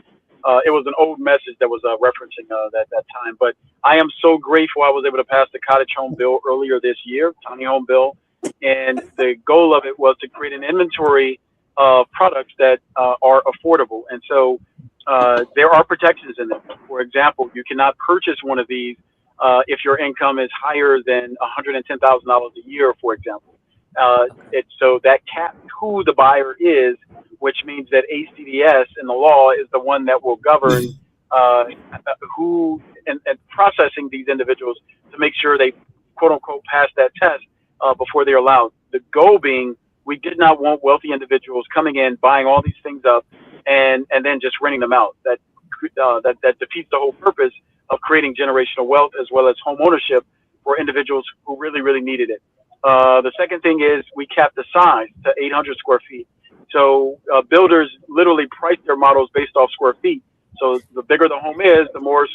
it was an old message that was referencing that time. But I am so grateful I was able to pass the cottage home bill earlier this year, tiny home bill. And the goal of it was to create an inventory of products that are affordable. And so there are protections in them. For example, you cannot purchase one of these if your income is higher than $110,000 a year, for example. So that caps who the buyer is, which means that ACDS in the law is the one that will govern who and processing these individuals to make sure they quote unquote pass that test before they're allowed. The goal being, we did not want wealthy individuals coming in, buying all these things up, and then just renting them out. That defeats the whole purpose of creating generational wealth as well as home ownership for individuals who really, really needed it. The second thing is we capped the size to 800 square feet. So builders literally price their models based off square feet. So the bigger the home is, the more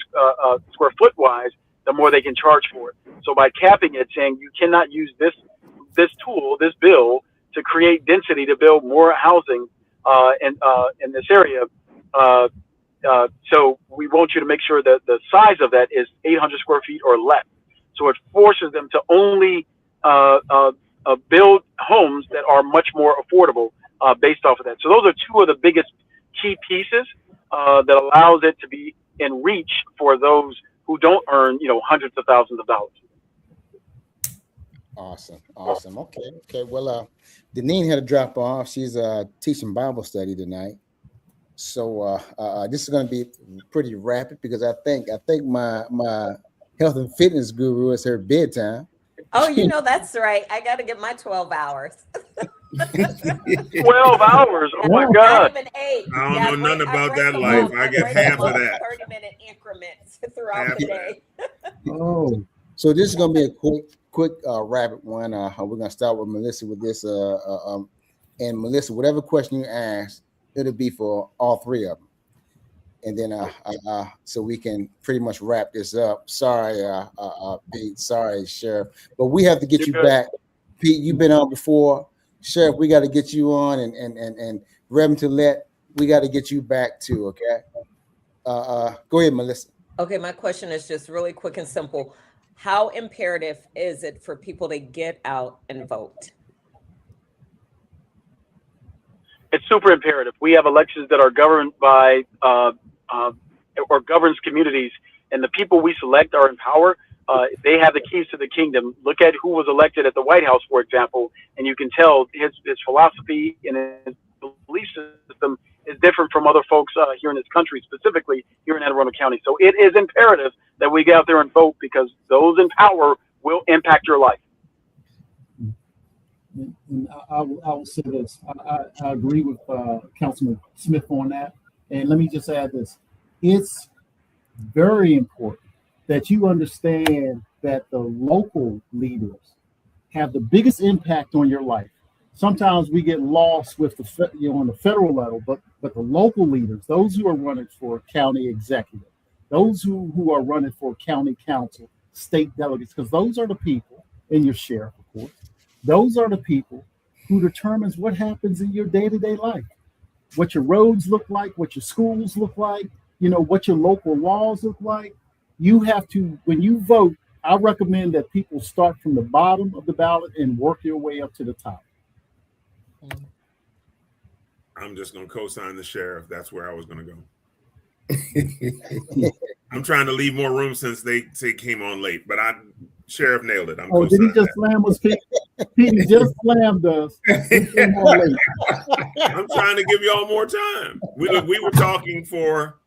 square foot wise, the more they can charge for it. So by capping it, saying you cannot use this tool, this bill, to create density to build more housing in this area. So we want you to make sure that the size of that is 800 square feet or less. So it forces them to only build homes that are much more affordable based off of that. So those are two of the biggest key pieces that allows it to be in reach for those who don't earn, hundreds of thousands of dollars. Awesome. Okay. Well, Deneen had to drop off. She's teaching Bible study tonight. So this is going to be pretty rapid because I think my health and fitness guru is her bedtime. Oh, that's right. I got to get my 12 hours. 12 hours? Oh my God! Not even 8. I don't know nothing about that life. I get half of that. 30-minute increments throughout the day. Oh, so this is going to be a quick rapid one. We're going to start with Melissa with this. And Melissa, whatever question you ask, it'll be for all three of them. And then so we can pretty much wrap this up. Sorry, Pete. Sorry, Sheriff. But we have to get you back. Pete, you've been on before. Sheriff, we got to get you on. And Reverend Tillett, we got to get you back too, okay? Go ahead, Melissa. Okay, my question is just really quick and simple. How imperative is it for people to get out and vote? It's super imperative. We have elections that are governed by or governs communities, and the people we select are in power. They have the keys to the kingdom. Look at who was elected at the White House, for example, and you can tell his philosophy and his belief system is different from other folks here in this country, specifically here in Anne Arundel County. So it is imperative that we get out there and vote because those in power will impact your life. And I will say this. I agree with Councilman Smith on that. And let me just add this. It's very important that you understand that the local leaders have the biggest impact on your life. Sometimes we get lost with on the federal level, but the local leaders, those who are running for county executive, those who are running for county council, state delegates, because those are the people, and your sheriff, of course, those are the people who determines what happens in your day-to-day life, what your roads look like, what your schools look like, what your local laws look like. You have to, when you vote, I recommend that people start from the bottom of the ballot and work your way up to the top. I'm just going to co-sign the sheriff. That's where I was going to go. I'm trying to leave more room since they came on late, but Sheriff nailed it. Did he just slam us, Pete? Pete just slammed us. I'm trying to give y'all more time. We were talking for.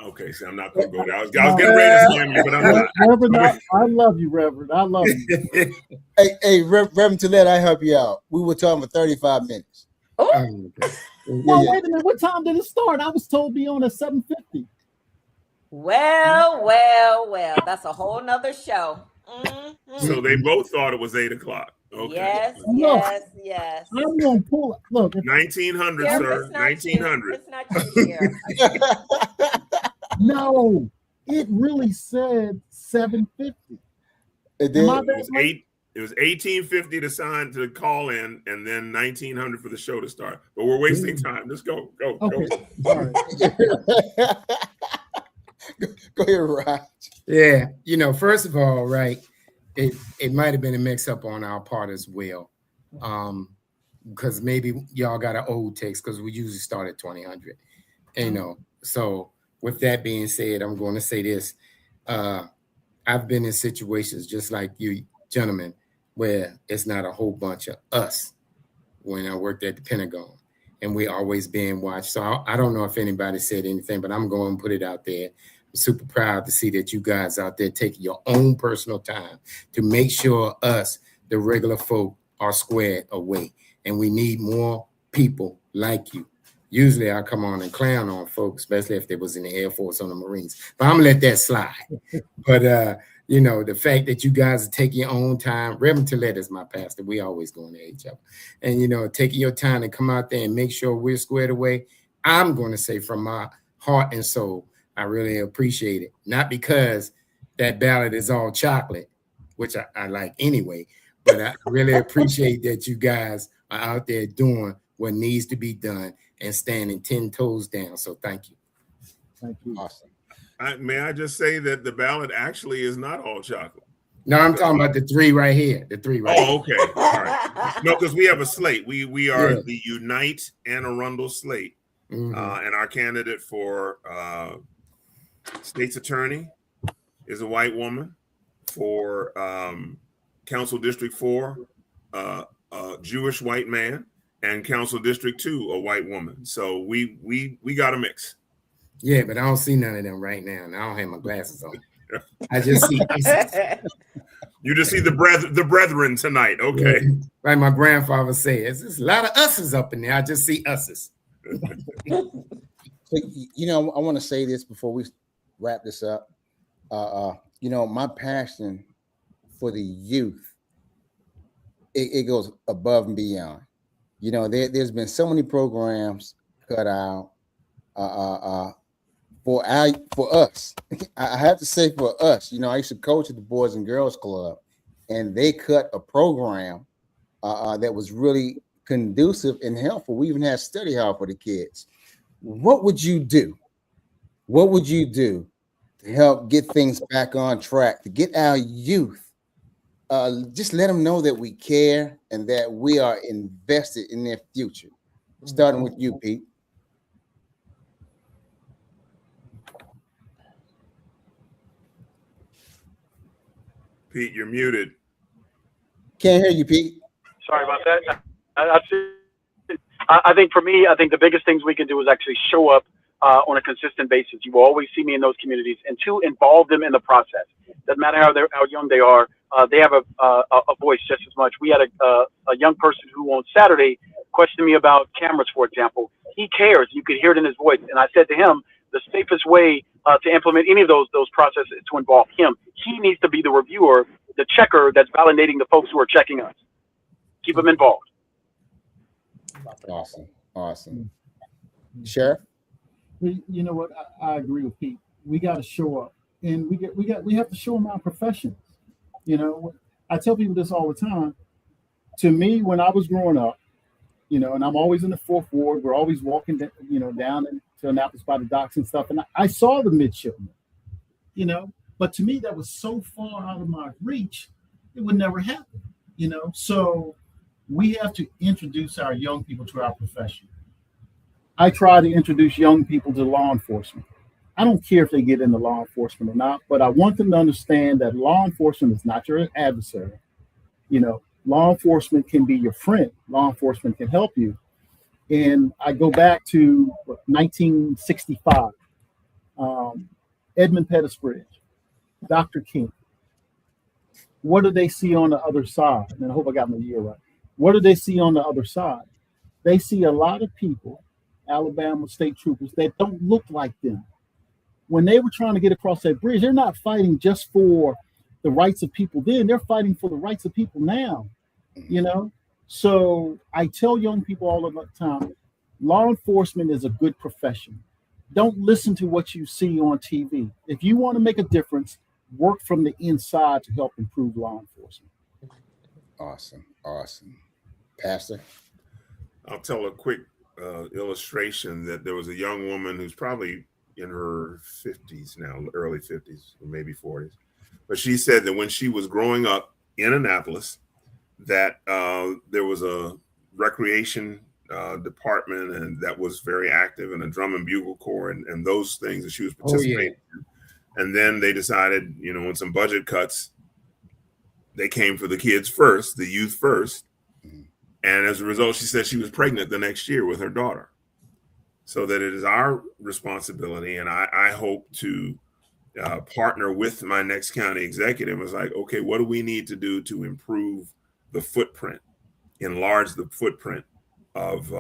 Okay, so I'm not going to go there. I was getting ready to slam you, but I'm not. Reverend, I love you, Reverend. I love you. Hey, Reverend Tillett, I help you out. We were talking for 35 minutes. Oh. Well, wait a minute. What time did it start? I was told to be on at 7:50. Well. That's a whole nother show. Mm-hmm. So they both thought it was 8:00. Okay. Yes. I'm gonna pull it. Look, 1900, yeah, sir. 1900. It's not you here. No, it really said 7:50. It did. It was 1850 to call in, and then 1900 for the show to start. But we're wasting time. Let's go. Okay. All right. Go ahead, Raj. Yeah, first of all, right, it might have been a mix-up on our part as well, because maybe y'all got an old text because we usually start at 2000. So with that being said, I'm going to say this. I've been in situations just like you gentlemen where it's not a whole bunch of us when I worked at the Pentagon, and we always being watched. So I don't know if anybody said anything, but I'm going to put it out there. I'm super proud to see that you guys out there taking your own personal time to make sure us, the regular folk, are squared away. And we need more people like you. Usually I come on and clown on folks, especially if they was in the Air Force or the Marines. But I'm gonna let that slide. But you know, the fact that you guys are taking your own time, Reverend Tillett is my pastor. We always going to each other. And, you know, taking your time to come out there and make sure we're squared away, I'm going to say from my heart and soul, I really appreciate it. Not because that ballot is all chocolate, which I like anyway, but I really appreciate that you guys are out there doing what needs to be done and standing 10 toes down. So thank you. Thank you. Awesome. May I just say that the ballot actually is not all chocolate? No, I'm talking about the three right here. The three right here. Okay. All right. No, because we have a slate. We are the Unite Anne Arundel slate. And our candidate for state's attorney is a white woman. For Council District 4, a Jewish white man. And Council District 2, a white woman. So we got a mix. Yeah, but I don't see none of them right now, and I don't have my glasses on. I just see us's. You just see the brethren tonight, okay? Yeah. Like my grandfather says, there's a lot of us's up in there. I just see us's. So, you know, I want to say this before we wrap this up. You know, my passion for the youth, it goes above and beyond. You know, there's been so many programs cut out for us. I have to say for us. You know, I used to coach at the Boys and Girls Club, and they cut a program that was really conducive and helpful. We even had study hall for the kids. What would you do? What would you do to help get things back on track, to get our youth? Just let them know that we care and that we are invested in their future. Starting with you, Pete. Pete, you're muted. Can't hear you, Pete. Sorry about that. I think for me, I think the biggest things we can do is actually show up on a consistent basis. You will always see me in those communities, and to involve them in the process. Doesn't matter how young they are. They have a voice just as much. We had a young person who on Saturday questioned me about cameras, for example. He cares. You could hear it in his voice. And I said to him, the safest way to implement any of those processes is to involve him. He needs to be the reviewer, the checker that's validating the folks who are checking us. Keep them involved. Awesome. Sheriff? You know what? I agree with Pete. We got to show up, and we have to show them our professions. You know, I tell people this all the time. To me, when I was growing up, you know, and I'm always in the 4th Ward. We're always walking, down to Annapolis by the docks and stuff. And I saw the midshipmen, you know, but to me, that was so far out of my reach, it would never happen, you know. So we have to introduce our young people to our profession. I try to introduce young people to law enforcement. I don't care if they get into law enforcement or not, but I want them to understand that law enforcement is not your adversary. You know, law enforcement can be your friend. Law enforcement can help you. And I go back to 1965, Edmund Pettus Bridge, Dr. King. What do they see on the other side? And I hope I got my year right. What do they see on the other side? They see a lot of people, Alabama state troopers, that don't look like them. When they were trying to get across that bridge, they're not fighting just for the rights of people then, they're fighting for the rights of people now, you know? So I tell young people all the time, law enforcement is a good profession. Don't listen to what you see on TV. If you want to make a difference, work from the inside to help improve law enforcement. Awesome. Pastor? I'll tell a quick illustration that there was a young woman who's probably in her 50s now, early 50s, or maybe 40s. But she said that when she was growing up in Annapolis, that there was a recreation department and that was very active, and a drum and bugle corps and those things that she was participating in. And then they decided, you know, with some budget cuts, they came for the kids first, the youth first. And as a result, she said she was pregnant the next year with her daughter. So that it is our responsibility. And I hope to partner with my next county executive. Was like, okay, what do we need to do to improve the footprint, enlarge the footprint of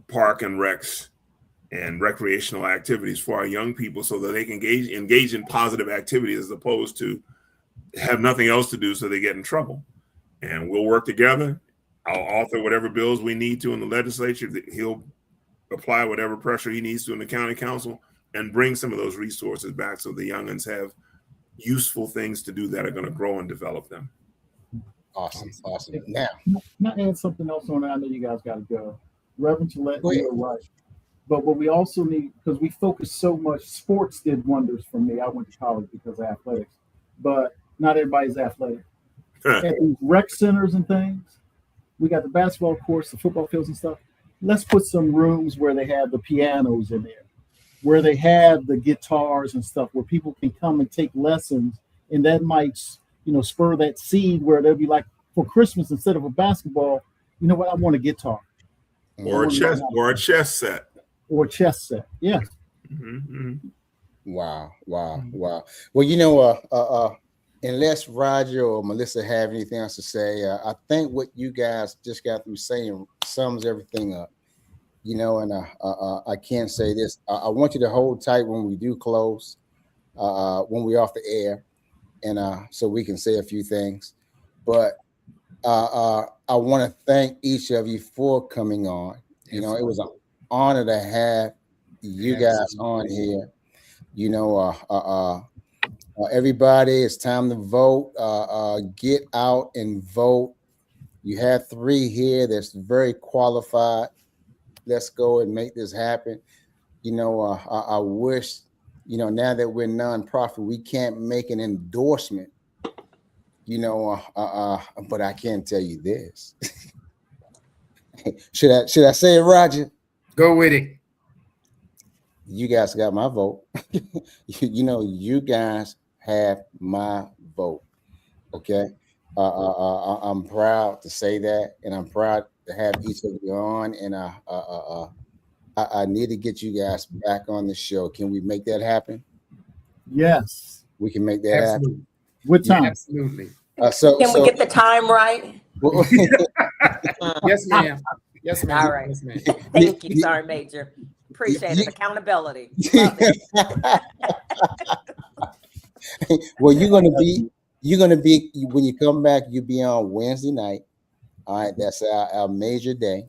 park and recs and recreational activities for our young people so that they can engage in positive activities as opposed to have nothing else to do so they get in trouble. And we'll work together. I'll author whatever bills we need to in the legislature. He'll apply whatever pressure he needs to in the county council and bring some of those resources back so the youngins have useful things to do that are going to grow and develop them. Awesome. Now, can I add something else on that? I know you guys got to go. Reverend Tillett, you're right. But what we also need, because we focus so much, sports did wonders for me. I went to college because of athletics, but not everybody's athletic. At these rec centers and things, we got the basketball courts, the football fields and stuff. Let's put some rooms where they have the pianos in there, where they have the guitars and stuff, where people can come and take lessons, and that might, spur that seed where they'll be like, for Christmas, instead of a basketball, you know what? I want a guitar, or a chess set, Yeah. Mm-hmm. Wow. Well, unless Roger or Melissa have anything else to say, I think what you guys just got through saying sums everything up. And I can't say this. I want you to hold tight when we do close, when we're off the air, and so we can say a few things. But I want to thank each of you for coming on. It was an honor to have you guys on here. Everybody, it's time to vote. Get out and vote. You have 3 here that's very qualified. Let's go and make this happen. I wish, now that we're nonprofit, we can't make an endorsement, but I can tell you this. Should I say it, Roger? Go with it. You guys got my vote. You guys have my vote. Okay. I'm proud to say that, and I'm proud to have each of you on. And I need to get you guys back on the show. Can we make that happen? Yes, we can make that happen. What time? Yeah, absolutely. Can we get the time right? Yes, ma'am. Yes, ma'am. All right. Yes, ma'am. Thank you, Sergeant Major. Appreciate it. Accountability. Well, you're gonna be when you come back. You'll be on Wednesday night. All right, that's our major day.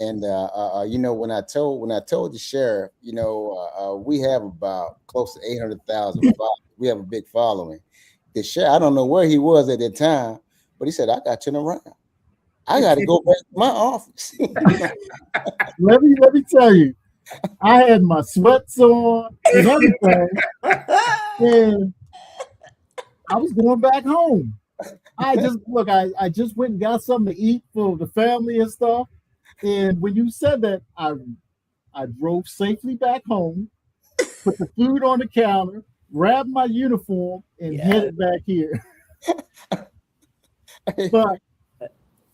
And when I told the sheriff, we have about close to 800,000. We have a big following. The sheriff, I don't know where he was at that time, but he said, "I got to turn around. I got to go back to my office." Let me tell you, I had my sweats on and everything, and I was going back home. I just went and got something to eat for the family and stuff. And when you said that, I drove safely back home, put the food on the counter, grabbed my uniform, and headed back here. But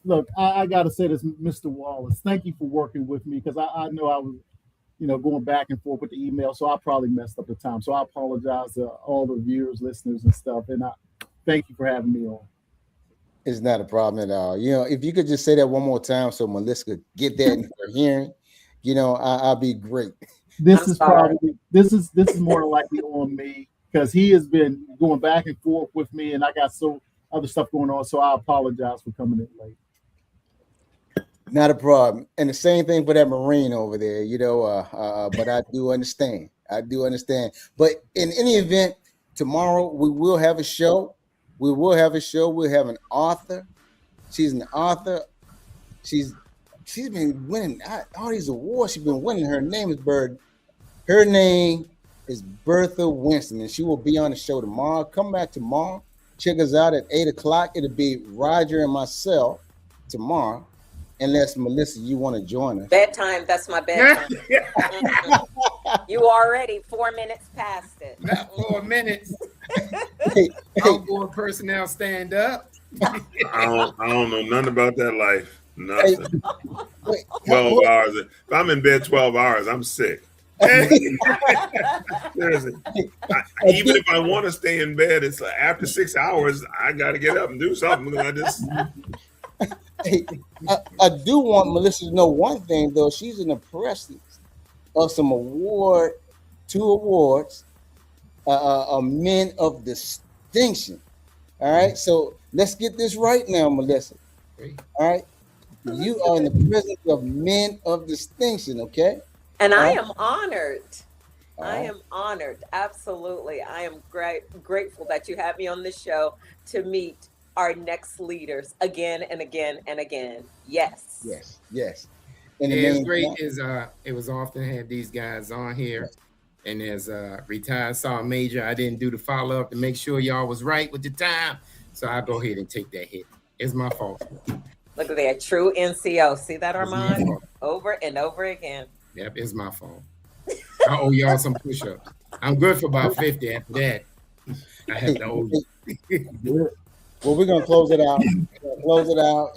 look, I got to say this, Mr. Wallace, thank you for working with me, because I know I was, going back and forth with the email, so I probably messed up the time. So I apologize to all the viewers, listeners, and stuff. And I thank you for having me on. It's not a problem at all. If you could just say that one more time so Melissa could get that in her hearing, I'll be great. This is more likely on me, because he has been going back and forth with me, and I got other stuff going on. So I apologize for coming in late. Not a problem. And the same thing for that Marine over there, but I do understand. But in any event, tomorrow we will have a show. We'll have an author. She's an author. She's been winning all these awards. She's been winning. Her name is Bertha Winston, and she will be on the show tomorrow. Come back tomorrow. Check us out at 8:00. It'll be Roger and myself tomorrow. Unless, Melissa, you want to join us. Bedtime, that's my bedtime. You already 4 minutes past it. Not 4 minutes. Outboard personnel stand up. I don't know nothing about that life. Nothing. 12 hours. If I'm in bed 12 hours, I'm sick. Seriously. Even if I want to stay in bed, it's like after 6 hours, I got to get up and do something. I do want Melissa to know one thing, though. She's in the presence of some two awards, men of distinction. All right, so let's get this right now, Melissa. All right, you are in the presence of men of distinction, okay? And I am honored. I am honored. Absolutely. I am grateful that you had me on this show to meet our next leaders again and again and again. Yes. And it's great is it was often to have these guys on here. And as retired Sergeant Major, I didn't do the follow-up to make sure y'all was right with the time. So I'll go ahead and take that hit. It's my fault. Look at that, true NCO. See that, Armand? Over and over again. Yep, it's my fault. I owe y'all some push-ups. I'm good for about 50 after that. I have to owe you. Well, we're going to close it out.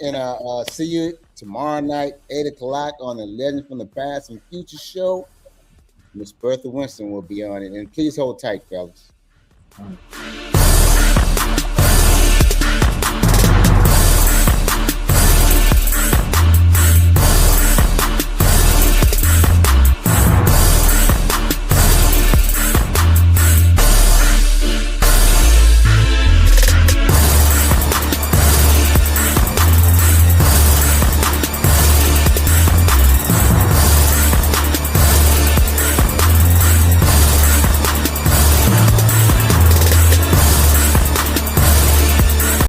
And see you tomorrow night, 8 o'clock on the Legends from the Past and Future show. Miss Bertha Winston will be on it. And please hold tight, fellas.